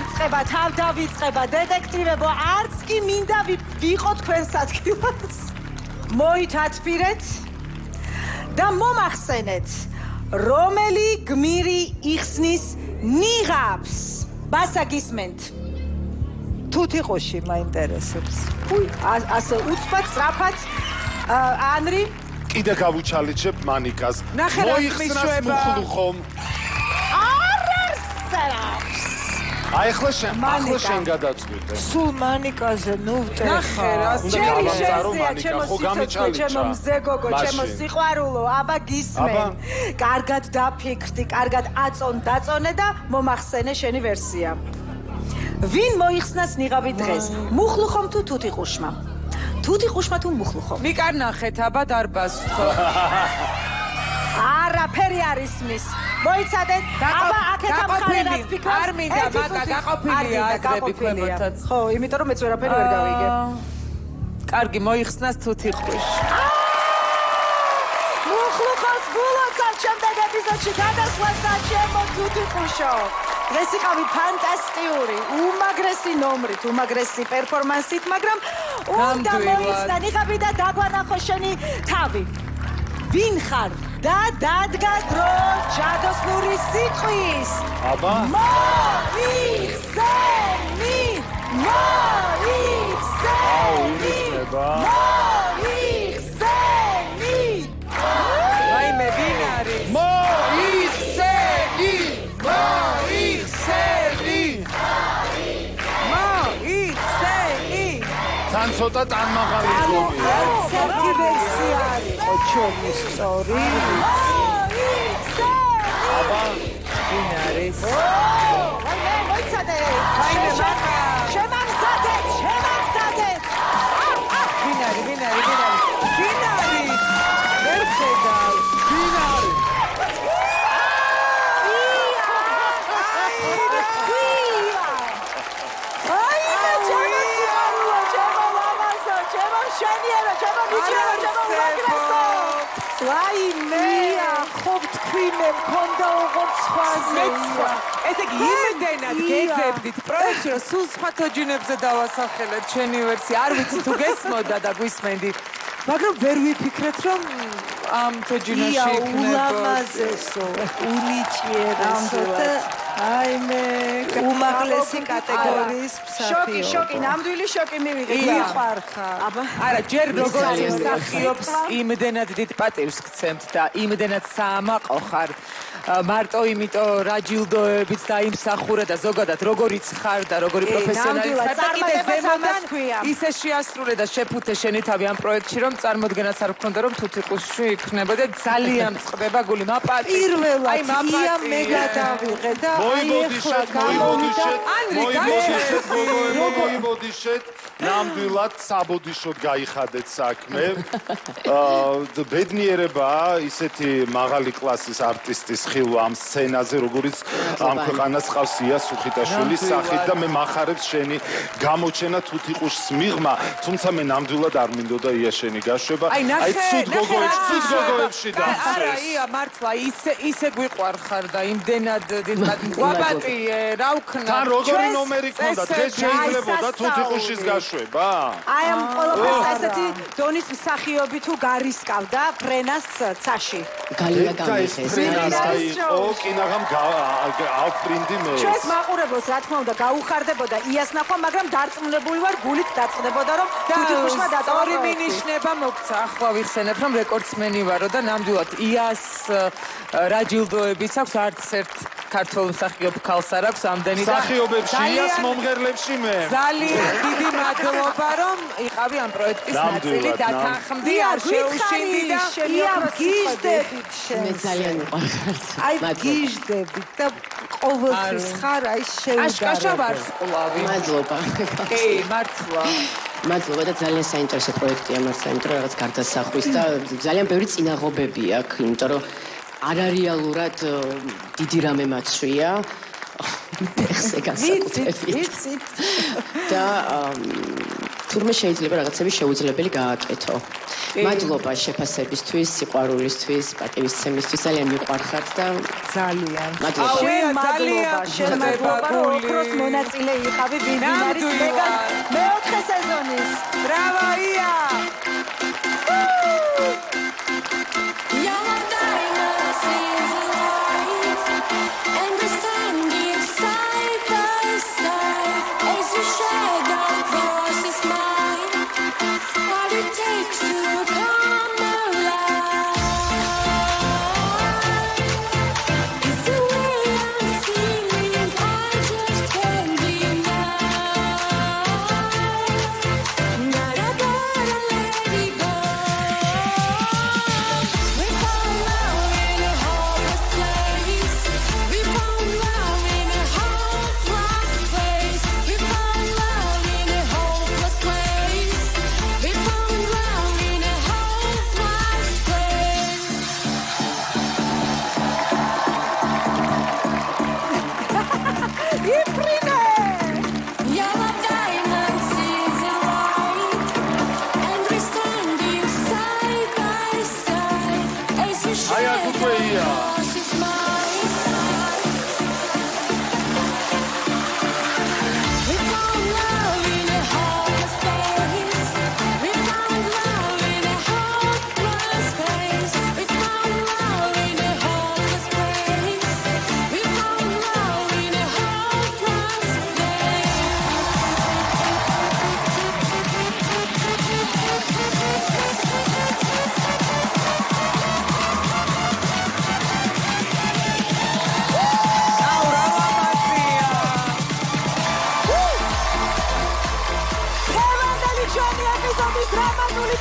იწყება თავდავიწყება დეტექტივებო არც კი მინდა ვიყო თქვენს ადგილას მოითათფირეთ და მომახსენეთ რომელი გმირი იხსნის ნიღაბს ბასა გისმენთ თუთიყუში მაინტერესებს ასე უცბად სწრაფად ანრი კიდე გავუჩალიჩებ მანიკას მოიხსნას მუხლუხომ არ არსებობს ახლა შენ გადაწყვიტე სულ მანიკაზე ნუ ვტეხა ჯერი შეზეა ჩემო სიცოცხლე ჩემო მზე გოგო ჩემო სიყვარულო აბა გისმენ კარგად დაფიქრდი კარგად დაწონე და მომახსენე შენი ვერსია ვინ მოიხსნას ნიღაბი დღეს მუხლუხომ თუ თუთიყუშმა თუთიყუშმა თუ მუხლუხომ მიკარნახეთ აბა დარბაზთო არაფერი არ ისმის მოიცადეთ აბა აქეთ ამხარებას ფიქრობ არ მინდა მაგა გაყოფილია აზრები ქვემოთაც ხო იმიტომ რომ მეც ვერაფერი ვერ გავიგე კარგი მოიხსნას თუთიყუში მუხლუხოს გულოცავ შემდეგ ეპიზოდში გადასვლას და ჩემო თუთიყუშო დღეს იყავი ფანტასტიკური, უმაგრესი ნომრით, უმაგრესი პერფორმანსით, მაგრამ უნდა მოიხსნა ნიღაბი და დაგვანახო შენი თავი. ვინ ხარ? და დადგა დრო ჯადოსნური სიტყვის. აბა? მოიხსენი! რაიმე ვინ არის? თან ცოტა ტანმაღალი გონია. ერთი ვერსია იყო ჩომის სწორი. აბა, ვინ არის? მოიცადე. მქონდა ოღონდ სხვაზე. ესე იგი იმდენად გეძებდით პროექტში, რომ სულ სხვა თოჯინებზე დავასახელეთ ჩვენი ვერსია. არ ვიცი თუ გესმოდა და გვისმენდით. მაგრამ ვერ ვიფიქრეთ, რომ ამ თოჯინაში იქნებოდა. ულამაზესო, უნიჭიერესო და აი მე უმაღლესი კატეგორიის მსახიობ. შოკი, ნამდვილი შოკი მივიღე. მიხარხა. არა, ჯერ როგორც მსახიობს იმდენად დიდ პატივს გცემთ და იმდენად საამაყო ხარ. მარტო იმიტომ რა ჯილდოებით დაიმსახურე და ზოგადად როგორიც ხარ და როგორი პროფესიონალი ხარ და კიდე ზემოდან ისე შეასრულე და შეფუთე შენი თავი ამ პროექტში რომ წარმოდგენაც არ გქონდა რომ თუთიყუსში იქნება და ძალიან წყდება გული მაპატი პირველად ია მე გადავიღე და აი ეხლა გამოვიდა მოიმოდიშეთ ნამდვილად საბოდიშოდ გაიხადეთ საქმე ბედნიერებაა ისეთი მაღალი კლასის არტისტის ხილვა ამ სცენაზე როგორიც ამ ქვეყანას ყავს ია სუხიტაშვილის სახით და მე მახარებს შენი გამოჩენა თუთიყუშს მიღმა თუმცა მე ნამდვილად არ მინდოდა ია შენი გაშვება აი ცუდ გოგოებში დაჩეს არა ია მართლა ისე გვიყვარხარ და იმდენად გვაბატი რა ვქნა თან როგორი ნომერი ქონდა დღეს შეიძლებოდა თუთიყუშის გაშვება აი ამ ყველაფერს ასეთი დონის მსახიობი თუ გარისკავდა ფრენას ცაში გალია გამიხეს ო კინაღამ ავფრინდი მე ჩვენს მაყურებელს რა თქმა უნდა გაუხარდებოდა იას ნახვა მაგრამ დარწმუნებული ვარ გულით დაწყდებოდა რომ თუთიყუშმა დაწვა ორი მინიშნება მოგცა ახლა ვიხსენებ რომ რეკორდსმენი ვარო და ნამდვილად იას რა ჯილდოებიც აქვს არც ერთ ქართულ მსახიობ ქალს არ აქვს ამდენი და მსახიობებში იას მომღერლებში მე ძალიან დიდი მადლობა რომ იყავი ამ პროექტის ნაწილი და თანხმდი არ შეუშინდი და იამ გიჟდებით შენ მე ძალიან მიყვარხარ აი გიჟდებით და ყოველთვის ხარ აი შეუდარებ აშკაშა ვარსკვლავი მადლობა კი მართლა მადლობა და ძალიან საინტერესო პროექტია მარცა იმიტომ რომ რაღაც გარდასახვის და ძალიან ბევრი წინაღობები აქვს იმიტომ რომ არარეალურად დიდი რამე მაცვია ეხზე განსაკუთრებით და თურმე შეიძლება რაღაცები შეუძლებელი გააკეთო მადლობა შეფასებისთვის სიყვარულისთვის პატივისცემისთვის ძალიან მიყვარხართ და ძალიან მადლობა შენ მადლობა რომ ოქროს მონაწილე იყავი ბიბინარის მეოთხე სეზონის ბრავო ია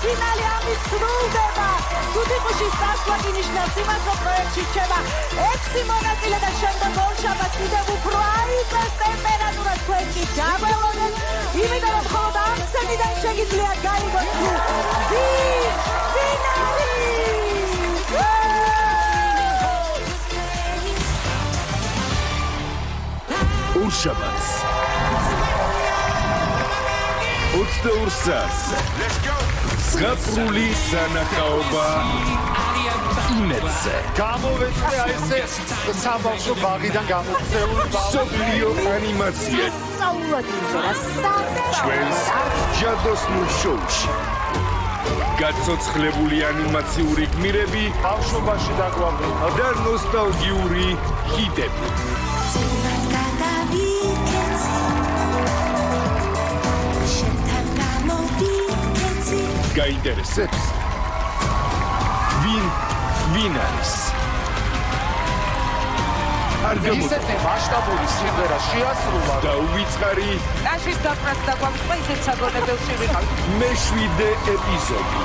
ფინალი ამის სრულდება. თუთიყუშის დასვლა ინიშნავს იმას, რომ პროექტში რჩება 6 მონაწილე და შემდეგ ორშაბათს კიდევ უფრო აიწევს ტემპერატურა თქვენში დაბოლოდნენ. იმიტომ რომ მხოლოდ ამ სცენიდან შეგიძლია გაიგოთ ფინალი. ორშაბათს 22 საათზე. Let's go. Zgapruli sanakaoba. იმედზე. გამოვეცე აი ესე საბავშვო ბაღიდან გამოგწეული სოფლიო ანიმაცია სწავლად იმღერა ჩვენს ჯადოსნურ შოუში. გაცოცხლებული ანიმაციური გმირები ბავშვობაში დაგვაბრუნა და ნოსტალგიური ჰიტები. გაინტერესებს? ვინ არის? არ ისეთი მასშტაბური სიმღერა შეასრულა და უვიწყარი ტაშის დაფრას დაგვაწყდა ისეთ საგონებელში ვიყავით. მე-7 ეპიზოდი.